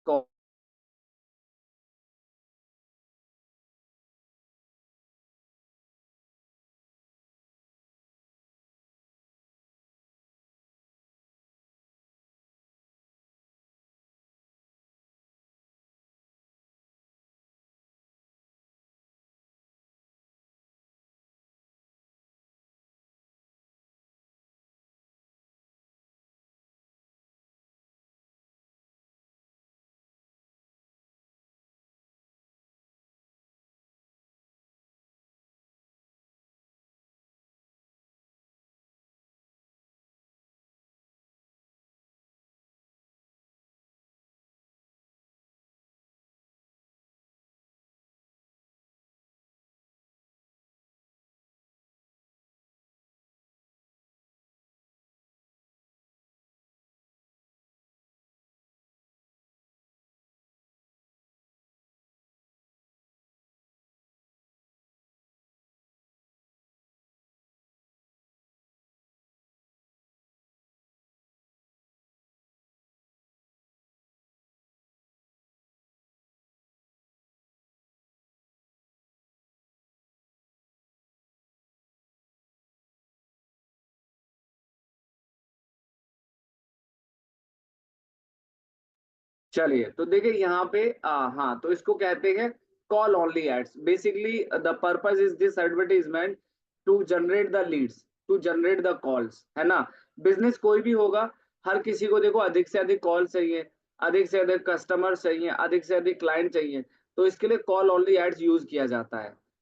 चलिए तो देखिए यहाँ पे हाँ, तो इसको कहते हैं call only ads. Basically the purpose is this advertisement to generate the leads, to generate the calls, है ना। बिजनेस कोई भी होगा, हर किसी को देखो अधिक से अधिक कॉल चाहिए, अधिक से अधिक कस्टमर चाहिए, अधिक से अधिक क्लाइंट चाहिए। तो इसके लिए कॉल ओनली एड्स यूज किया जाता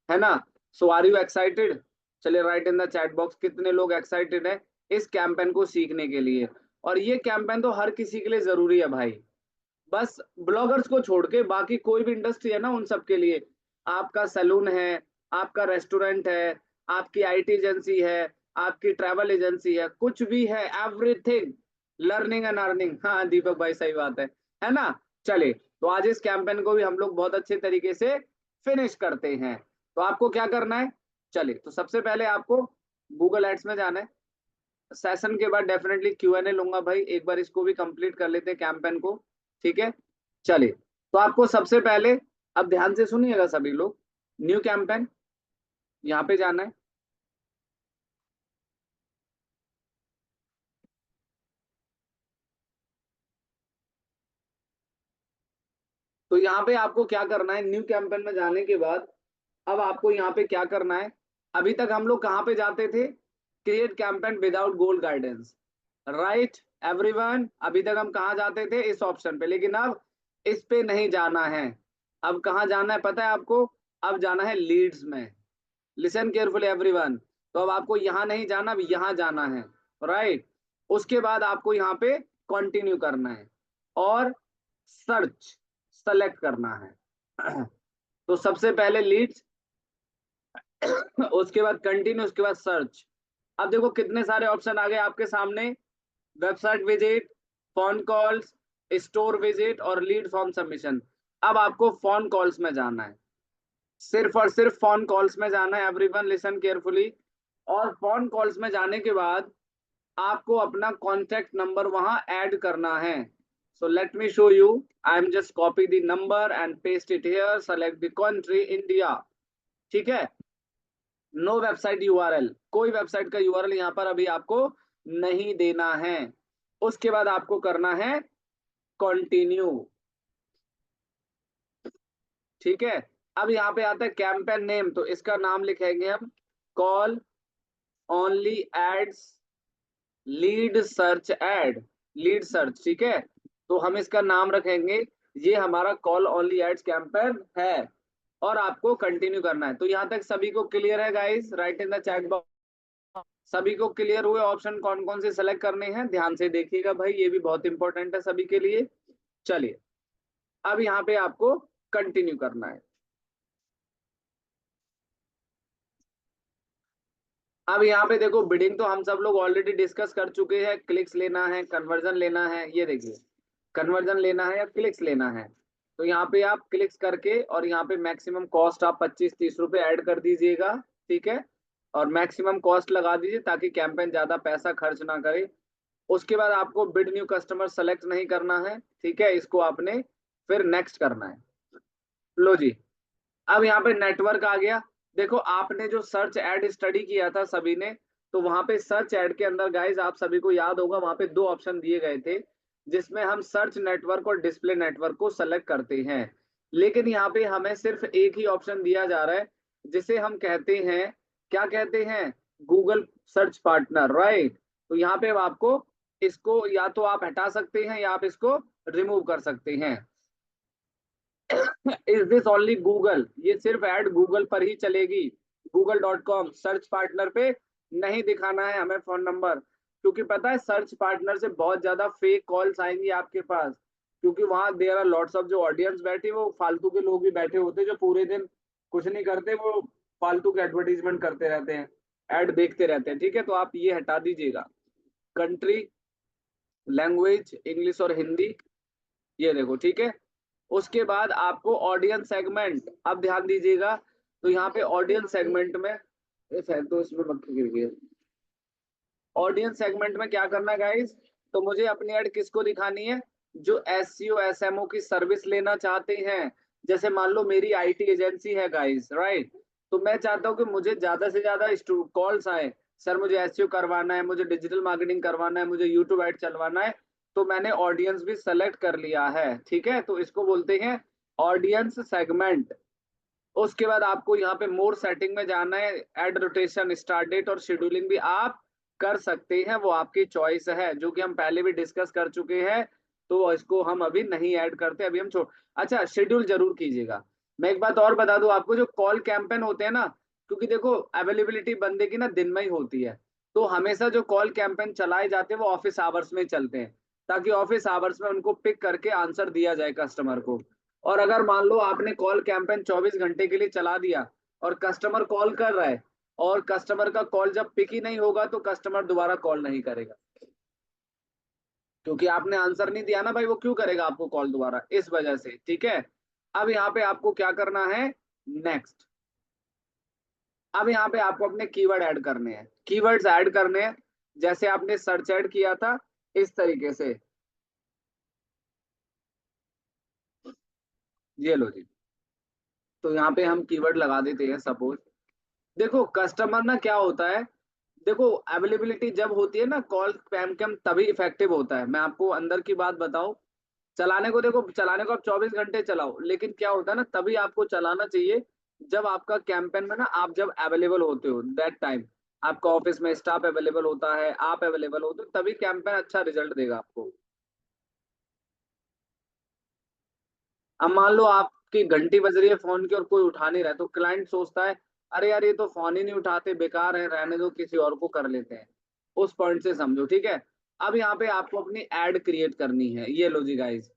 है ना। सो आर यू एक्साइटेड? चलिए right in the chat box कितने लोग एक्साइटेड है इस कैंपेन को सीखने के लिए। और ये कैंपेन तो हर किसी के लिए जरूरी है भाई। बस ब्लॉगर्स को छोड़ के बाकी कोई भी इंडस्ट्री है ना, उन सब के लिए। आपका सैलून है, आपका रेस्टोरेंट है, आपकी आईटी एजेंसी है, आपकी ट्रैवल एजेंसी है, कुछ भी है, एवरीथिंग लर्निंग एंड अर्निंग। हाँ दीपक भाई सही बात है ना। चलिए तो आज इस कैंपेन को भी हम लोग बहुत अच्छे तरीके से फिनिश करते हैं। तो आपको क्या करना है? चलिए तो सबसे पहले आपको गूगल एड्स में जाना है। सेशन के बाद डेफिनेटली क्यूएनए लूंगा भाई, एक बार इसको भी कंप्लीट कर लेते हैं कैंपेन को। ठीक है, चलिए तो आपको सबसे पहले, अब ध्यान से सुनिएगा सभी लोग, न्यू कैंपेन यहाँ पे जाना है। तो यहाँ पे आपको क्या करना है, न्यू कैंपेन में जाने के बाद अब आपको यहाँ पे क्या करना है। अभी तक हम लोग कहाँ पे जाते थे? क्रिएट कैंपेन विदाउट गोल गाइडेंस, राइट एवरीवन। अभी तक हम कहाँ जाते थे? इस ऑप्शन पे, लेकिन अब इस पे नहीं जाना है। अब कहाँ जाना है पता है आपको? अब जाना है लीड्स में। Listen carefully everyone. तो अब आपको यहाँ नहीं जाना, अब यहाँ जाना है, राइट। उसके बाद आपको यहाँ पे कंटिन्यू करना है और सर्च सेलेक्ट करना है। तो सबसे पहले लीड्स, उसके बाद कंटिन्यू, उसके बाद सर्च। अब देखो कितने सारे ऑप्शन आ गए आपके सामने। Website visit, phone calls, store visit और लीड फॉर्म सबमिशन। अब आपको फोन कॉल्स में जाना है, सिर्फ और सिर्फ फोन कॉल्स में जाना है एवरीवन, लिसन केयरफुली। और फोन कॉल्स में जाने के बाद आपको अपना कॉन्टेक्ट नंबर वहां ऐड करना है। So let me show you. I am just copy the number and paste it here, select the country India. ठीक है, नो वेबसाइट यूआरएल, कोई वेबसाइट का यूआरएल यहाँ पर अभी आपको नहीं देना है। उसके बाद आपको करना है कंटिन्यू। ठीक है, अब यहाँ पे आता है कैंपेन नेम, तो इसका नाम लिखेंगे हम call only ads lead search ad, lead search. ठीक है, तो हम इसका नाम रखेंगे, ये हमारा कॉल ओनली एड्स कैंपेन है। और आपको कंटिन्यू करना है। तो यहाँ तक सभी को क्लियर है guys? Right in the chat box. सभी को क्लियर हुए ऑप्शन कौन कौन से सेलेक्ट करने हैं? ध्यान से देखिएगा भाई, ये भी बहुत इंपॉर्टेंट है सभी के लिए। चलिए अब यहाँ पे आपको कंटिन्यू करना है। अब यहाँ पे देखो बिडिंग तो हम सब लोग ऑलरेडी डिस्कस कर चुके हैं। क्लिक्स लेना है, कन्वर्जन लेना है, ये देखिए कन्वर्जन लेना है या क्लिक्स लेना है। तो यहाँ पे आप क्लिक्स करके और यहाँ पे मैक्सिमम कॉस्ट आप 25-30 रुपए ऐड कर दीजिएगा। ठीक है, और मैक्सिमम कॉस्ट लगा दीजिए ताकि कैंपेन ज्यादा पैसा खर्च ना करे। उसके बाद आपको बिड न्यू कस्टमर सेलेक्ट नहीं करना है। ठीक है, इसको आपने फिर नेक्स्ट करना है। लो जी, अब यहाँ पे नेटवर्क आ गया। देखो आपने जो सर्च एड स्टडी किया था सभी ने, तो वहां पे सर्च एड के अंदर गाइज आप सभी को याद होगा वहां पे दो ऑप्शन दिए गए थे, जिसमें हम सर्च नेटवर्क और डिस्प्ले नेटवर्क को सेलेक्ट करते हैं। लेकिन यहाँ पे हमें सिर्फ एक ही ऑप्शन दिया जा रहा है, जिसे हम कहते हैं, क्या कहते हैं? Google search partner, right. तो यहाँ पे आपको इसको या तो आप हटा सकते हैं या आप इसको रिमूव कर सकते हैं। इज दिस ओनली गूगल, ये सिर्फ ऐड गूगल पर ही चलेगी। google.com सर्च पार्टनर पे नहीं दिखाना है हमें फोन नंबर, क्योंकि पता है सर्च पार्टनर से बहुत ज्यादा फेक कॉल्स आएंगी आपके पास। क्योंकि वहां देयर आर लॉट्स ऑफ जो ऑडियंस बैठी, वो फालतू के लोग भी बैठे होते जो पूरे दिन कुछ नहीं करते, वो फालतू के एडवर्टीजमेंट करते रहते हैं, ऐड देखते रहते हैं। ठीक है, तो आप ये हटा दीजिएगा। कंट्री, लैंग्वेज इंग्लिश और हिंदी, ये देखो। ठीक है, उसके बाद आपको ऑडियंस सेगमेंट, अब ध्यान दीजिएगा। तो यहाँ पे ऑडियंस सेगमेंट में, तो इसमें मक्खी गिर गई। ऑडियंस सेगमेंट में क्या करना है गाइस? तो मुझे अपनी ऐड किसको दिखानी है? जो एसईओ एसएमओ की सर्विस लेना चाहते हैं। जैसे मान लो मेरी आईटी एजेंसी है गाइस, राइट। तो मैं चाहता हूँ कि मुझे ज्यादा से ज्यादा कॉल्स आए, सर मुझे एसईओ करवाना है, मुझे डिजिटल मार्केटिंग करवाना है, मुझे यूट्यूब ऐड चलवाना है। तो मैंने ऑडियंस भी सेलेक्ट कर लिया है, ठीक है, तो इसको बोलते हैं ऑडियंस सेगमेंट। उसके बाद आपको यहाँ पे मोर सेटिंग में जाना है, एड रोटेशन, स्टार्ट डेट और शेड्यूलिंग भी आप कर सकते हैं, वो आपकी चॉइस है, जो कि हम पहले भी डिस्कस कर चुके हैं, तो इसको हम अभी नहीं ऐड करते, अभी हम छोड़। अच्छा, शेड्यूल जरूर कीजिएगा। मैं एक बात और बता दूं आपको, जो कॉल कैंपेन होते हैं ना, क्योंकि देखो अवेलेबिलिटी बंदे की ना दिन में ही होती है, तो हमेशा जो कॉल कैंपेन चलाए जाते हैं वो ऑफिस आवर्स में चलते हैं, ताकि ऑफिस आवर्स में उनको पिक करके आंसर दिया जाए कस्टमर को। और अगर मान लो आपने कॉल कैंपेन 24 घंटे के लिए चला दिया और कस्टमर कॉल कर रहा है, और कस्टमर का कॉल जब पिक ही नहीं होगा तो कस्टमर दोबारा कॉल नहीं करेगा, क्योंकि आपने आंसर नहीं दिया ना भाई, वो क्यों करेगा आपको कॉल दोबारा, इस वजह से, ठीक है। अब यहाँ पे आपको क्या करना है, नेक्स्ट। अब यहाँ पे आपको अपने कीवर्ड ऐड करने हैं, कीवर्ड्स ऐड करने हैं, जैसे आपने सर्च ऐड किया था इस तरीके से, ये लो जी। तो यहाँ पे हम कीवर्ड लगा देते हैं, सपोज देखो कस्टमर ना क्या होता है, देखो अवेलेबिलिटी जब होती है ना कॉल स्पैम कम, तभी इफेक्टिव होता है। मैं आपको अंदर की बात बताऊं, चलाने को देखो, चलाने को आप 24 घंटे चलाओ, लेकिन क्या होता है ना, तभी आपको चलाना चाहिए जब आपका कैंपेन में ना, आप जब अवेलेबल होते हो, दैट टाइम आपका ऑफिस में स्टाफ अवेलेबल होता है, आप अवेलेबल होते हो, तभी कैंपेन अच्छा रिजल्ट देगा आपको। अब मान लो आपकी घंटी बज रही है फोन की और कोई उठा नहीं रहा है, तो क्लाइंट सोचता है अरे यार ये तो फोन ही नहीं उठाते, बेकार है, रहने दो, किसी और को कर लेते हैं। उस पॉइंट से समझो, ठीक है। अब यहाँ पे आपको अपनी एड क्रिएट करनी है, ये लो जी गाइस,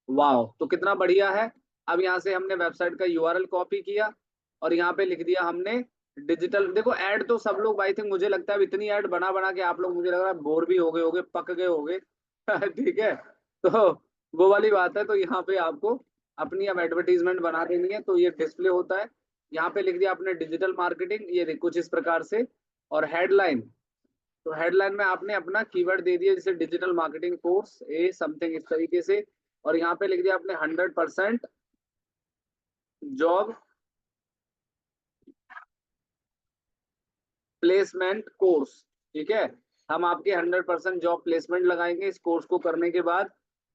वाह, तो कितना बढ़िया है। अब यहाँ से हमने वेबसाइट का यूआरएल कॉपी किया और यहाँ पे लिख दिया हमने डिजिटल। देखो ऐड तो सब लोग, आई थिंक मुझे लगता है इतनी ऐड बना बना के आप लोग, मुझे लग रहा है बोर भी हो गए होगे, पक गए होगे ठीक है, तो वो वाली बात है। तो यहाँ पे आपको अपनी अब एडवर्टीजमेंट बना देनी है, तो ये डिस्प्ले होता है, यहाँ पे लिख दिया आपने डिजिटल मार्केटिंग, ये देखो कुछ इस प्रकार से। और हेडलाइन, तो हेडलाइन में आपने अपना कीवर्ड दे दिया, जैसे डिजिटल मार्केटिंग कोर्स ए समथिंग इस तरीके से। और यहाँ पे लिख दिया आपने 100% जॉब प्लेसमेंट कोर्स, ठीक है। हम आपके 100% जॉब प्लेसमेंट लगाएंगे इस कोर्स को करने के बाद।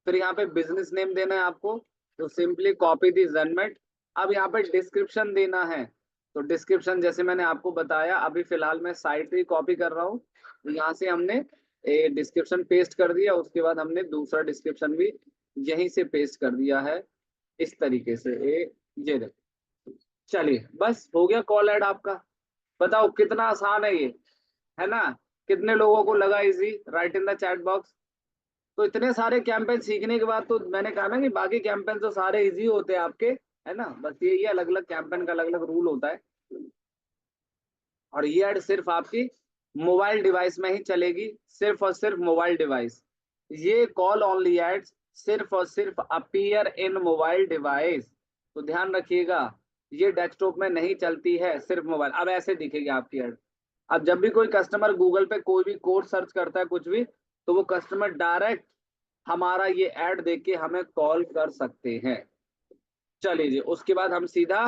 फिर यहाँ पे बिजनेस नेम देना है आपको, तो सिंपली कॉपी दी जनमेट। अब यहाँ पे डिस्क्रिप्शन देना है, तो डिस्क्रिप्शन जैसे मैंने आपको बताया, अभी फिलहाल मैं साइट ही कॉपी कर रहा हूँ, तो यहाँ से हमने ए डिस्क्रिप्शन पेस्ट कर दिया, उसके बाद हमने दूसरा डिस्क्रिप्शन भी यहीं से पेस्ट कर दिया है, इस तरीके से ये देखो। चलिए बस हो गया कॉल ऐड आपका। बताओ कितना आसान है ये, है ना। कितने लोगों को लगा easy, right in the chat box. तो इतने सारे कैंपेन सीखने के बाद तो मैंने कहा ना कि बाकी कैंपेन तो सारे इजी होते हैं आपके, है ना, बस यही है अलग अलग कैंपेन का अलग अलग रूल होता है। और ये ऐड सिर्फ आपकी मोबाइल डिवाइस में ही चलेगी, सिर्फ और सिर्फ मोबाइल डिवाइस। ये कॉल ओनली एड्स सिर्फ और सिर्फ अपीयर इन मोबाइल डिवाइस, तो ध्यान रखिएगा, ये डेस्कटॉप में नहीं चलती है, सिर्फ मोबाइल। अब ऐसे दिखेगी आपकी एड। अब जब भी कोई कस्टमर गूगल पे कोई भी कोड सर्च करता है कुछ भी, तो वो कस्टमर डायरेक्ट हमारा ये ऐड देख के हमें कॉल कर सकते हैं। चलिए जी, उसके बाद हम सीधा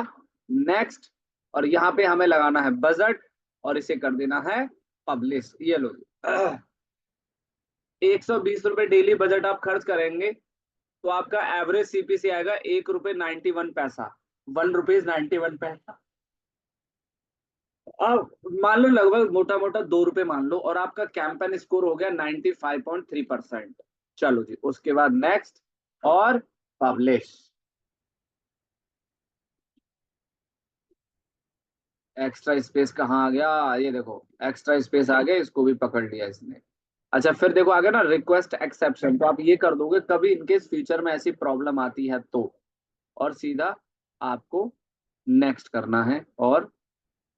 नेक्स्ट, और यहाँ पे हमें लगाना है बजट, और इसे कर देना है पब्लिश, ये लो। 120 रुपए डेली बजट आप खर्च करेंगे, तो आपका एवरेज सीपीसी आएगा 1 रुपये 91 पैसा, 1 रुपीज 91 पैसा। अब मान लो लगभग मोटा मोटा 2 रुपए मान लो, और आपका कैंपेन स्कोर हो गया 95.3%। चलो जी, उसके बाद नेक्स्ट और पब्लिश। एक्स्ट्रा स्पेस कहाँ आ गया, ये देखो एक्स्ट्रा स्पेस आ गया, इसको भी पकड़ लिया इसने। अच्छा फिर देखो आगे ना रिक्वेस्ट एक्सेप्शन, तो आप ये कर दोगे कभी इनकेस फ्यूचर में ऐसी प्रॉब्लम आती है तो। और सीधा आपको नेक्स्ट करना है, और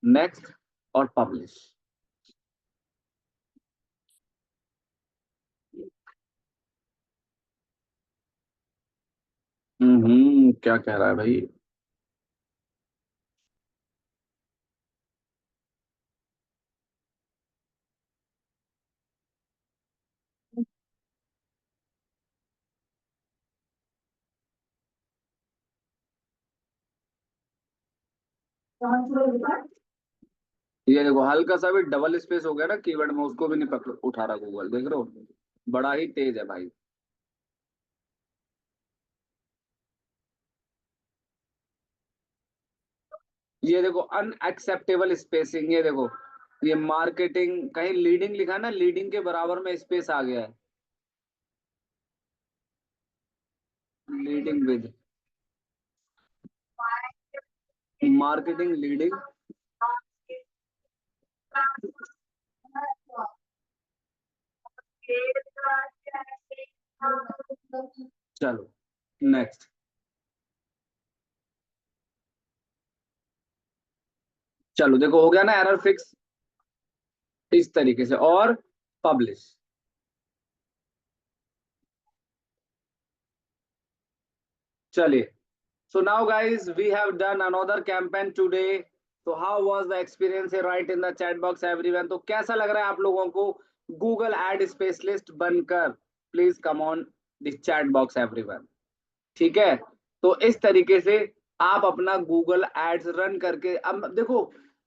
नेक्स्ट और पब्लिश। क्या कह रहा है भाई। ये देखो हल्का सा भी डबल स्पेस हो गया ना कीवर्ड में, उसको भी नहीं पकड़ उठा रहा गूगल, देख रहे हो, बड़ा ही तेज है भाई। ये देखो अनएक्सेप्टेबल स्पेसिंग, ये देखो ये मार्केटिंग, कहीं लीडिंग लिखा ना, लीडिंग के बराबर में स्पेस आ गया है, लीडिंग विद मार्केटिंग लीडिंग। चलो नेक्स्ट, चलो देखो हो गया ना एरर फिक्स इस तरीके से, और पब्लिश। चलिए, so now guys we have done another campaign today, so how was the experience here? Write in the chat box everyone, तो कैसा लग रहा है आप लोगों को गूगल एड स्पेशलिस्ट बनकर? Please come on the chat box everyone. ठीक है, तो इस तरीके से आप अपना गूगल एड्स रन करके, अब देखो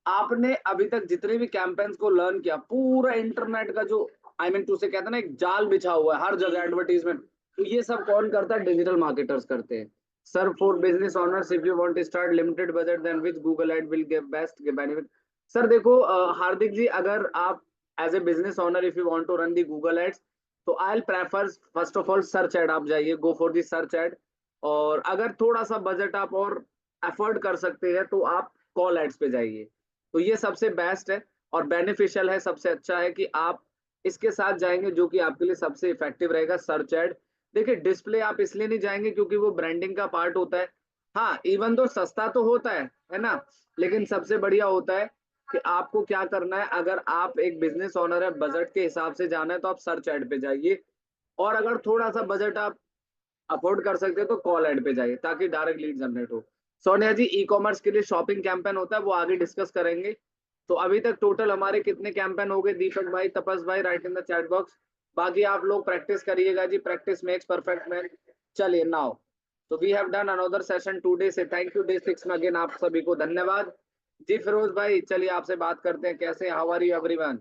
आपने अभी तक जितने भी कैंपेन्स को लर्न किया, पूरा इंटरनेट का जो आई मीन टू से कहते हैं ना, एक जाल बिछा हुआ है हर जगह एडवर्टीजमेंट, तो ये सब कौन करता है? डिजिटल मार्केटर्स करते हैं। Sir for business owners if you want to start limited budget then which Google ad will give best benefit. Sir देखो हार्दिक जी, अगर आप as a business owner if you want to run the Google ads, तो I will prefer first of all search ad, आप जाइए go for the search ad. और अगर थोड़ा सा बजट आप और अफोर्ड कर सकते हैं तो आप कॉल एड्स पे जाइए, तो ये सबसे बेस्ट है और बेनिफिशियल है, सबसे अच्छा है कि आप इसके साथ जाएंगे, जो कि आपके लिए सबसे इफेक्टिव रहेगा सर्च एड। देखिए डिस्प्ले आप इसलिए नहीं जाएंगे क्योंकि वो ब्रांडिंग का पार्ट होता है, हाँ इवन दो सस्ता तो होता है ना, लेकिन सबसे बढ़िया होता है कि आपको क्या करना है, अगर आप एक बिजनेस ओनर है, बजट के हिसाब से जाना है तो आप सर्च एड पे जाइए, और अगर थोड़ा सा बजट आप अफोर्ड कर सकते हो तो कॉल एड पे जाइए, ताकि डायरेक्ट लीड जनरेट हो। सोनिया जी, ई कॉमर्स के लिए शॉपिंग कैंपेन होता है, वो आगे डिस्कस करेंगे। तो अभी तक टोटल हमारे कितने कैंपेन हो गए? दीपक भाई, तपस भाई, right in the chat box. बाकी आप लोग प्रैक्टिस करिएगा जी, प्रैक्टिस मेक्स परफेक्ट मैन। चलिए नाउ, तो we have done another session today से, थैंक यू डे 6 में अगेन आप सभी को धन्यवाद। जी फिरोज भाई, चलिए आपसे बात करते हैं, कैसे, हाउ आर यू एवरीवन?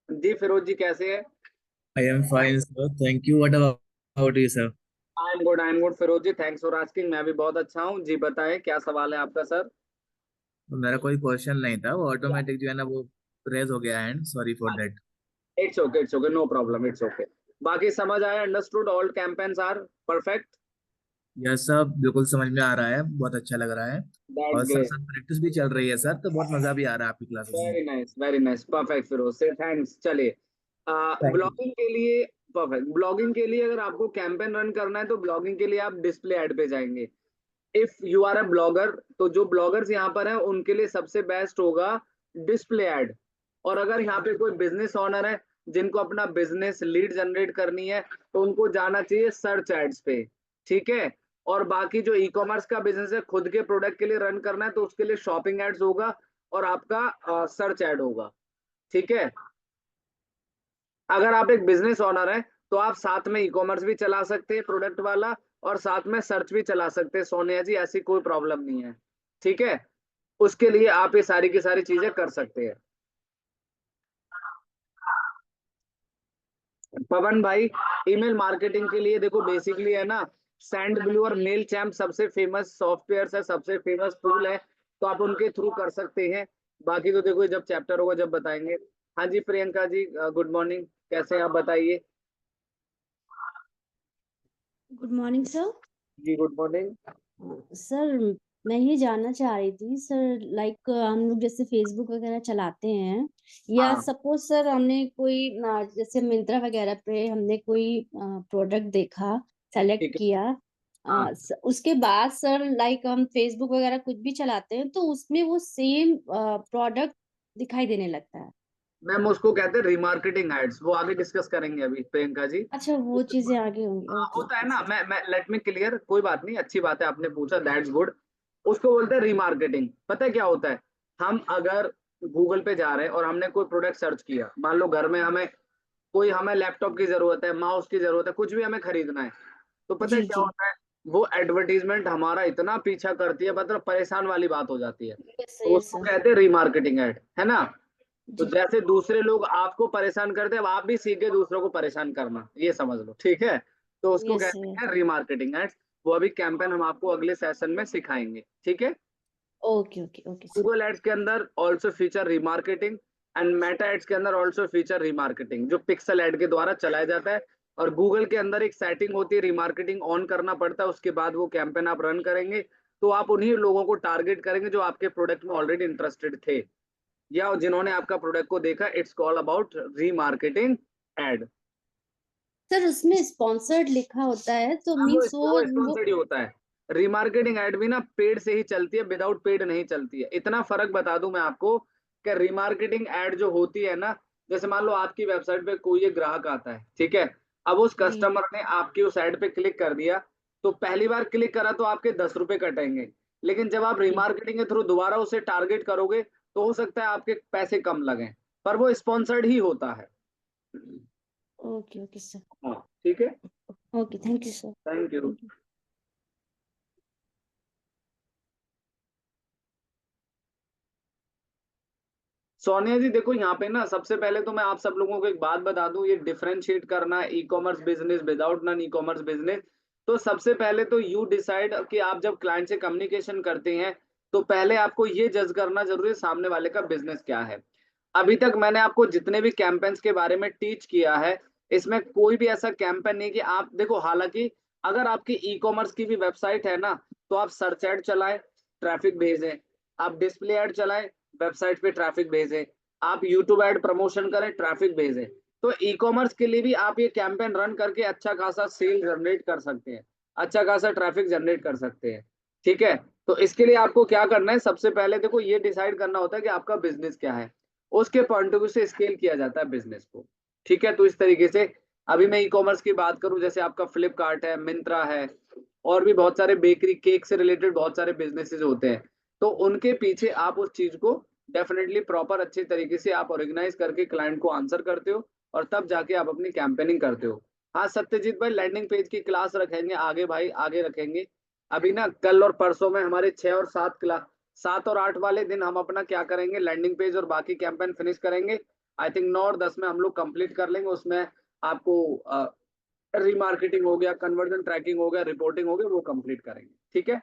जी फिरोज जी कैसे हैं? I am fine, sir. Thank you. What about you, sir? I am good Firoz ji, thanks for asking, मैं भी बहुत अच्छा हूँ जी। बताएं क्या सवाल है आपका सर? तो मेरा कोई क्वेश्चन नहीं था, वो ऑटोमेटिक जो है ना वो रेज हो गया and sorry for that. It's okay, no problem, it's okay. बाकी समझ आया, understood, all campaigns are perfect? यह सब बिल्कुल समझ में आ रहा है, बहुत अच्छा लग रहा है। दैट्स और साथ ग्रेट, साथ प्रैक्टिस भी चल रही है सर, तो बहुत मजा भी आ रहा है आपकी क्लासेस में। वेरी नाइस, परफेक्ट फिरोज से, थैंक्स। चलिए थैंक यू। ब्लॉगिंग के लिए, परफेक्ट, ब्लॉगिंग के लिए अगर आपको कैंपेन रन करना है तो ब्लॉगिंग के लिए आप डिस्प्ले ऐड पे जाएंगे। If you are a blogger, तो जो ब्लॉगर्स यहाँ पर हैं उनके लिए सबसे बेस्ट होगा डिस्प्ले ऐड। और अगर यहाँ पे कोई बिजनेस ओनर है जिनको अपना बिजनेस लीड जनरेट करनी है, तो उनको जाना चाहिए सर्च एड्स पे। ठीक है, और बाकी जो ई कॉमर्स का बिजनेस है, खुद के प्रोडक्ट के लिए रन करना है, तो उसके लिए शॉपिंग एड्स होगा और आपका सर्च एड होगा। ठीक है, अगर आप एक बिजनेस ओनर है तो आप साथ में ई कॉमर्स भी चला सकते हैं प्रोडक्ट वाला, और साथ में सर्च भी चला सकते हैं सोनिया जी, ऐसी कोई प्रॉब्लम नहीं है। ठीक है, उसके लिए आप ये सारी की सारी चीजें कर सकते हैं। पवन भाई, ईमेल मार्केटिंग के लिए देखो बेसिकली है ना, सैंड ब्लू और मेल चैम्प सबसे फेमस सॉफ्टवेयर है, सबसे फेमस टूल है, तो आप उनके थ्रू कर सकते हैं। बाकी तो देखो जब चैप्टर होगा जब बताएंगे। हाँ जी प्रियंका जी, गुड मॉर्निंग, कैसे हैं आप बताइए? Good morning sir. जी गुड मॉर्निंग। सर मैं ये जानना चाह रही थी सर, लाइक हम लोग जैसे फेसबुक वगैरह चलाते हैं, या हाँ सपोज सर हमने कोई जैसे मिंत्रा वगैरह पे हमने कोई प्रोडक्ट देखा, सेलेक्ट ठीक है। किया, हाँ उसके बाद सर लाइक हम फेसबुक वगैरह कुछ भी चलाते हैं तो उसमें वो सेम प्रोडक्ट दिखाई देने लगता है। मैम उसको कहते हैं रिमार्केटिंग एड्स, वो आगे डिस्कस करेंगे अभी प्रियंका जी। अच्छा, वो चीजें आगे होंगी, हाँ ओके होता है ओके ना, सर। मैं लेट मी क्लियर, कोई बात नहीं, अच्छी बात है आपने पूछा, दैट्स गुड। उसको बोलते हैं रीमार्केटिंग। पता है क्या होता है? हम अगर गूगल पे जा रहे हैं और हमने कोई प्रोडक्ट सर्च किया, मान लो घर में हमें कोई, हमें लैपटॉप की जरूरत है, माउस की जरूरत है, कुछ भी हमें खरीदना है, तो पता है जी क्या जी। होता है? वो एडवर्टीजमेंट हमारा इतना पीछा करती है, मतलब परेशान वाली बात हो जाती है, यस तो यस उसको सर। कहते हैं रीमार्केटिंग एड, है ना? तो जी। जैसे दूसरे लोग आपको परेशान करते हैं, अब आप भी सीखे दूसरों को परेशान करना, ये समझ लो, ठीक है? तो उसको यस कहते सर। हैं रीमार्केटिंग एड्स। वो अभी कैंपेन हम आपको अगले सेशन में सिखाएंगे, ठीक है? Okay okay okay sir. Google ads के अंदर also feature remarketing and Meta ads के अंदर ऑल्सो फीचर रिमार्केटिंग, जो पिक्सल एड के द्वारा चलाया जाता है। और गूगल के अंदर एक सेटिंग होती है, रिमार्केटिंग ऑन करना पड़ता है, उसके बाद वो कैंपेन आप रन करेंगे तो आप उन्हीं लोगों को टारगेट करेंगे जो आपके प्रोडक्ट में ऑलरेडी इंटरेस्टेड थे या जिन्होंने आपका प्रोडक्ट को देखा। It's call about remarketing ad. Sir उसमें स्पॉन्सर्ड लिखा होता है तो हाँ, मीन्स वो वो स्पॉन्सर्ड ही होता है। रिमार्केटिंग एड भी ना पेड से ही चलती है, विदाउट पेड नहीं चलती है। इतना फर्क बता दूं मैं आपको कि रिमार्केटिंग एड जो होती है ना, जैसे मान लो आपकी वेबसाइट पे कोई एक ग्राहक आता है, ठीक है, अब उस जी कस्टमर ने आपकी उस एड पे क्लिक कर दिया, तो पहली बार क्लिक करा तो आपके 10 रुपए कटेंगे। लेकिन जब आप जी। रिमार्केटिंग के थ्रू दोबारा उसे टारगेट करोगे तो हो सकता है आपके पैसे कम लगें, पर वो स्पॉन्सर्ड ही होता है। Okay okay sir. हाँ, ठीक है, okay thank you sir. Thank you. Thank you. Sonia ji देखो, यहाँ पे ना सबसे पहले तो मैं आप सब लोगों को एक बात बता दूं, ये डिफरेंशिएट करना e commerce business without non e commerce business. तो सबसे पहले तो यू डिसाइड कि आप जब क्लाइंट से कम्युनिकेशन करते हैं तो पहले आपको ये जज करना जरूरी है सामने वाले का बिजनेस क्या है। अभी तक मैंने आपको जितने भी कैंपेन्स के बारे में टीच किया है, इसमें कोई भी ऐसा कैंपेन नहीं कि आप देखो, हालांकि अगर आपकी ई कॉमर्स की भी वेबसाइट है ना, तो आप सर्च एड चलाएं, ट्रैफिक भेजें, आप डिस्प्ले एड चलाएं, वेबसाइट पे ट्रैफिक भेजें, आप यूट्यूब एड प्रमोशन करें, ट्रैफिक भेजें। तो ई कॉमर्स के लिए भी आप ये कैंपेन रन करके अच्छा खासा सेल जनरेट कर सकते हैं, अच्छा खासा ट्रैफिक जनरेट कर सकते हैं। ठीक है, तो इसके लिए आपको क्या करना है, सबसे पहले देखो ये डिसाइड करना होता है कि आपका बिजनेस क्या है, उसके पॉइंट ऑफ व्यू से स्केल किया जाता है बिजनेस को। ठीक है, तो इस तरीके से अभी मैं ई कॉमर्स की बात करूं, जैसे आपका फ्लिपकार्ट है, मिंत्रा है, और भी बहुत सारे बेकरी केक से रिलेटेड बहुत सारे बिजनेसेस होते हैं। तो उनके पीछे आप उस चीज को डेफिनेटली प्रॉपर अच्छे तरीके से आप ऑर्गेनाइज करके क्लाइंट को आंसर करते हो, और तब जाके आप अपनी कैंपेनिंग करते हो। हाँ सत्यजीत भाई, लैंडिंग पेज की क्लास रखेंगे आगे भाई, आगे रखेंगे। अभी ना कल और परसों में हमारे 6 और 7 क्लास, 7 और 8 वाले दिन हम अपना क्या करेंगे, लैंडिंग पेज और बाकी कैंपेन फिनिश करेंगे। आई थिंक 9 और 10 में हम लोग कंप्लीट कर लेंगे। उसमें आपको रीमार्केटिंग हो गया, कन्वर्जन ट्रैकिंग हो गया, रिपोर्टिंग हो गया, वो कंप्लीट करेंगे। ठीक है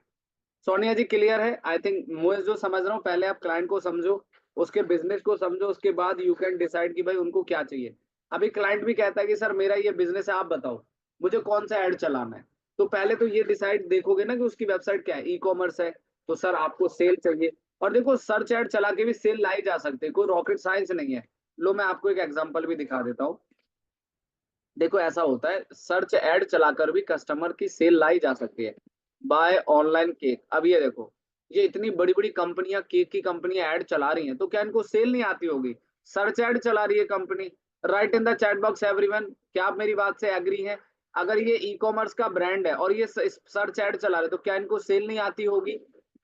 सोनिया जी, क्लियर है? आई थिंक मैं जो समझ रहा हूँ, पहले आप क्लाइंट को समझो, उसके बिजनेस को समझो, उसके बाद यू कैन डिसाइड कि भाई उनको क्या चाहिए। अभी क्लाइंट भी कहता है कि सर मेरा ये बिजनेस है, आप बताओ मुझे कौन सा ऐड चलाना है। तो पहले तो ये डिसाइड देखोगे ना कि उसकी वेबसाइट क्या है, ई कॉमर्स है तो सर आपको सेल चाहिए। और देखो सर्च ऐड चला के भी सेल लाई जा सकते हैं, कोई रॉकेट साइंस नहीं है। लो मैं आपको एक एग्जांपल भी दिखा देता हूँ। देखो ऐसा होता है, सर्च ऐड चलाकर भी कस्टमर की सेल लाई जा सकती है। बाय ऑनलाइन केक, अब ये देखो, ये इतनी बड़ी बड़ी कंपनियां, केक की कंपनियां ऐड चला रही हैं, तो क्या इनको सेल नहीं आती होगी? सर्च ऐड चला रही है company. Right in the chat box everyone, क्या आप मेरी बात से एग्री हैं? अगर ये ई कॉमर्स का ब्रांड है और ये सर्च ऐड चला रहे, तो क्या इनको सेल नहीं आती होगी?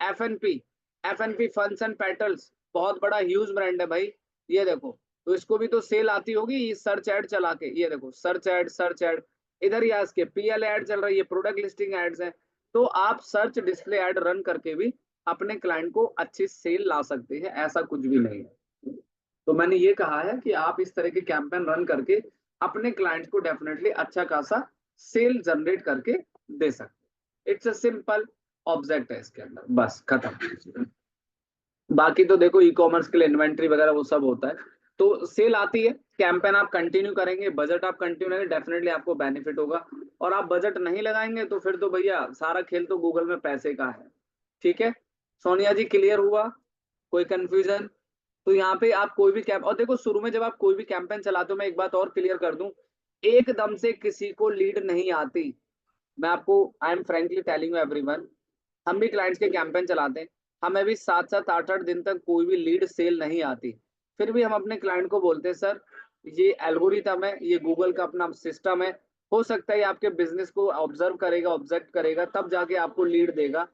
एफ एन पी फंस एंड पेटल्स, बहुत बड़ा ह्यूज ब्रांड है भाई, ये देखो, तो इसको भी तो सेल आती होगी ये सर्च ऐड चला के। ये देखो सर्च ऐड, इधर ही आज के पीएल ऐड चल रही है, प्रोडक्ट लिस्टिंग एड्स हैं। तो आप सर्च डिस्प्ले ऐड रन करके भी अपने क्लाइंट को अच्छी सेल ला सकते हैं, ऐसा कुछ भी नहीं है। तो मैंने ये कहा है कि आप इस तरह के कैंपेन रन करके अपने क्लाइंट को डेफिनेटली अच्छा खासा सेल जनरेट करके दे सकते। इट्स अ सिंपल ऑब्जेक्ट है इसके अंदर, बस खत्म। बाकी तो देखो ई कॉमर्स के लिए इन्वेंट्री वगैरह वो सब होता है। तो सेल आती है, कैंपेन आप कंटिन्यू करेंगे, बजट आप कंटिन्यू करेंगे, डेफिनेटली आपको बेनिफिट होगा। और आप बजट नहीं लगाएंगे तो फिर तो भैया सारा खेल तो गूगल में पैसे का है। ठीक है सोनिया जी, क्लियर हुआ? कोई कंफ्यूजन? तो यहाँ पे आप कोई भी कैंप, और देखो शुरू में जब आप कोई भी कैंपेन चलाते हो, मैं एक बात और क्लियर कर दूं, एकदम से किसी को लीड नहीं आती। मैं आपको, I am frankly telling you everyone, हम भी क्लाइंट्स के कैंपेन चलाते हैं, हमें भी 7 7 8 8 दिन तक कोई भी लीड सेल नहीं आती। फिर भी हम अपने क्लाइंट को बोलते हैं सर ये एल्गोरिथम है, ये गूगल का अपना सिस्टम है, हो सकता है ये आपके बिजनेस को ऑब्जर्व करेगा, ऑब्जेक्ट करेगा, तब जाके आपको लीड देगा।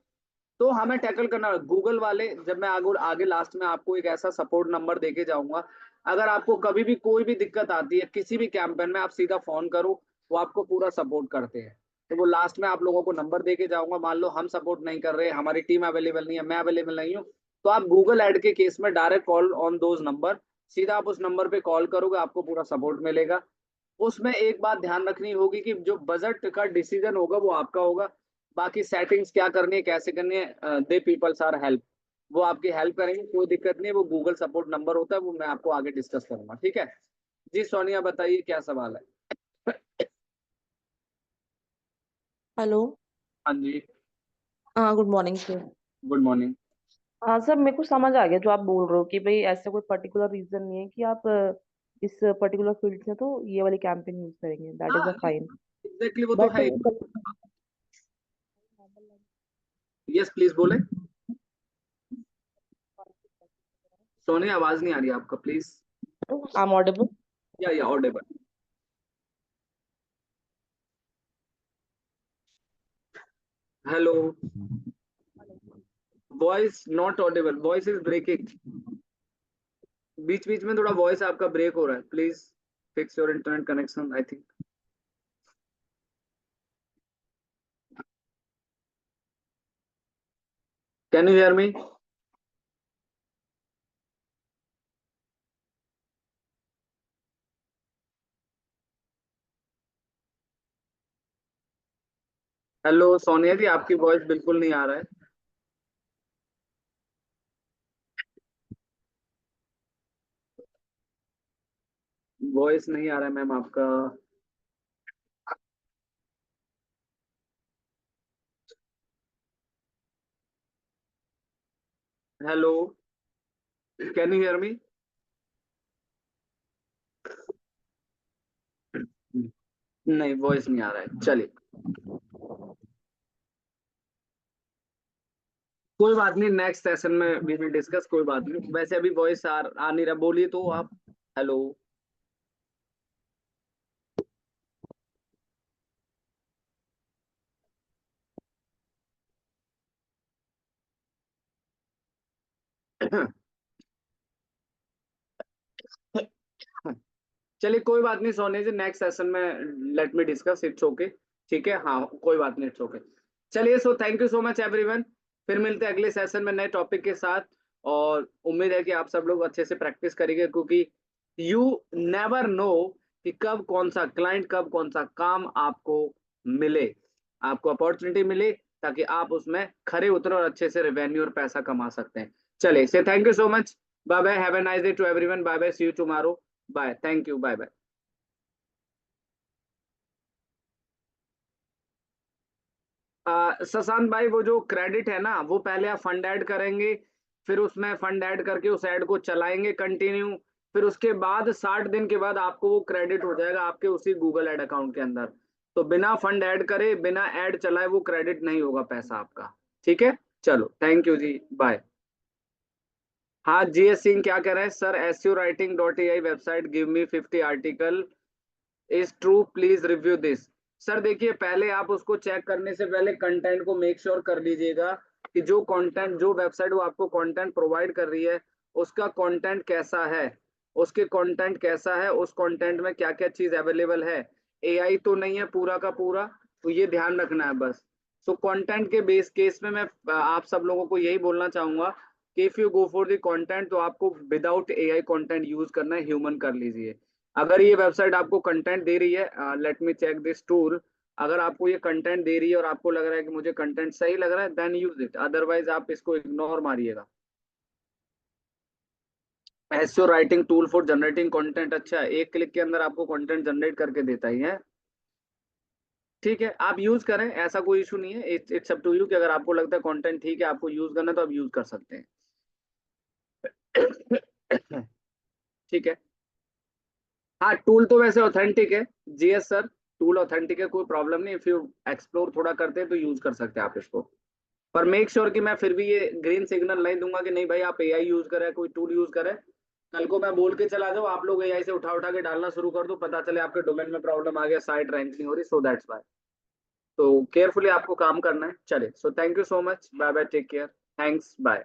तो हमें टैकल करना है गूगल वाले। जब मैं आगे आगे लास्ट में आपको एक ऐसा सपोर्ट नंबर देके जाऊंगा, अगर आपको कभी भी कोई भी दिक्कत आती है किसी भी कैंपेन में, आप सीधा फोन करो, वो आपको पूरा सपोर्ट करते हैं। तो वो लास्ट में आप लोगों को नंबर देके जाऊंगा, मान लो हम सपोर्ट नहीं कर रहे, हमारी टीम अवेलेबल नहीं है, मैं अवेलेबल नहीं हूँ, तो आप गूगल ऐड के केस में direct call on those number, सीधा आप उस नंबर पे कॉल करोगे, आपको पूरा सपोर्ट मिलेगा। उसमें एक बात ध्यान रखनी होगी कि जो बजट का डिसीजन होगा वो आपका होगा, बाकी सेटिंग्स क्या करनी है कैसे करनी है, दे पीपल्स आर हेल्प। वो आपकी हेल्प करेंगे, कोई दिक्कत नहीं है। वो गूगल सपोर्ट नंबर होता है, वो मैं आपको आगे डिस्कस करूंगा, ठीक है। जी सोनिया बताइए क्या सवाल है। हेलो। हाँ जी। हाँ, good morning sir. Good morning. हाँ सर, मेरे को समझ आ गया जो आप बोल रहे हो कि भाई ऐसा कोई पर्टिकुलर रीजन नहीं है कि आप इस पर्टिकुलर फील्ड से तो ये वाली कैंपेन यूज करेंगे, दैट इज हाँ अ फाइन। एग्जैक्टली, वो तो बट है ही। यस प्लीज बोले। सोनिया आवाज नहीं आ रही है आपका, प्लीज। I am audible. या audible. Hello. Voice not audible, voice is breaking. बीच बीच में थोड़ा वॉइस आपका ब्रेक हो रहा है, please fix your internet connection I think. Can you hear me? Hello Sonia ji, आपकी वॉइस बिल्कुल नहीं आ रहा है। वॉइस नहीं आ रहा है मैम आपका। हेलो, कैन यू हियर मी? नहीं, वॉइस नहीं आ रहा है, चलिए कोई बात नहीं, नेक्स्ट सेशन में वी विल डिस्कस, कोई बात नहीं। वैसे अभी वॉइस आ नहीं रहा, बोलिए तो आप। हेलो। चलिए कोई बात नहीं सोने जी, नेक्स्ट सेशन में let me discuss, it's okay. ठीक है, हाँ कोई बात नहीं, इट्स ओके। चलिए, सो thank you so much everyone. फिर मिलते हैं अगले सेशन में नए टॉपिक के साथ। और उम्मीद है कि आप सब लोग अच्छे से प्रैक्टिस करेंगे, क्योंकि यू नेवर नो कि कब कौन सा क्लाइंट, कब कौन सा काम आपको मिले, आपको अपॉर्चुनिटी मिले, ताकि आप उसमें खरे उतरे और अच्छे से रेवेन्यू और पैसा कमा सकते हैं। चलिए से thank you so much. Bye bye, have a nice day to everyone. Bye bye, see you tomorrow. Bye, thank you, bye bye. Shashank भाई, वो जो क्रेडिट है ना, वो पहले आप फंड ऐड करेंगे, फिर उसमें फंड ऐड करके उस ऐड को चलाएंगे कंटिन्यू, फिर उसके बाद 60 दिन के बाद आपको वो क्रेडिट हो जाएगा आपके उसी गूगल ऐड अकाउंट के अंदर। तो बिना फंड ऐड करे, बिना ऐड चलाए वो क्रेडिट नहीं होगा पैसा आपका। ठीक है, चलो थैंक यू जी, बाय। हाँ, जीएस सिंह क्या कह रहे हैं sir? SEOwriting.ai website give me 50 article is true, please review this. Sir देखिए, पहले आप उसको चेक करने से पहले कंटेंट को मेक श्योर कर लीजिएगा कि जो कंटेंट, जो वेबसाइट वो आपको कंटेंट प्रोवाइड कर रही है, उसका कंटेंट कैसा है, उसके कंटेंट कैसा है, उस कंटेंट में क्या क्या चीज अवेलेबल है। एआई तो नहीं है पूरा का पूरा, तो ये ध्यान रखना है बस। सो कंटेंट के बेस केस में मैं आप सब लोगों को यही बोलना चाहूंगा कि if you go for the content, तो आपको विदाउट एआई कंटेंट यूज करना है, ह्यूमन कर लीजिए। अगर ये वेबसाइट आपको कंटेंट दे रही है, let me check this tool, अगर आपको ये कंटेंट दे रही है और आपको लग रहा है कि मुझे कंटेंट सही लग रहा है, देन यूज इट, अदरवाइज आप इसको इग्नोर मारिएगा। SEO writing tool for generating content, अच्छा है, एक क्लिक के अंदर आपको कंटेंट जनरेट करके देता ही है। ठीक है, आप यूज करें, ऐसा कोई इशू नहीं है। इट्स अप टू यू कि अगर आपको लगता है कंटेंट ठीक है, आपको यूज करना है, तो आप यूज कर सकते हैं। ठीक है। हाँ, टूल तो वैसे ऑथेंटिक है। जीएस सर, टूल ऑथेंटिक है, कोई प्रॉब्लम नहीं। इफ यू एक्सप्लोर थोड़ा करते हैं तो यूज कर सकते हैं आप इसको। पर मेक श्योर कि मैं फिर भी ये ग्रीन सिग्नल नहीं दूंगा कि नहीं भाई आप एआई यूज करें, कोई टूल यूज करें। कल को मैं बोल के चला जाऊँ, आप लोग एआई से उठा उठा के डालना शुरू कर दो, पता चले आपके डोमेन में प्रॉब्लम आ गया, साइट रैंक नहीं हो रही, सो दैट्स वाई। तो केयरफुली आपको काम करना है। चले, so thank you so much, bye bye, take care, thanks, bye.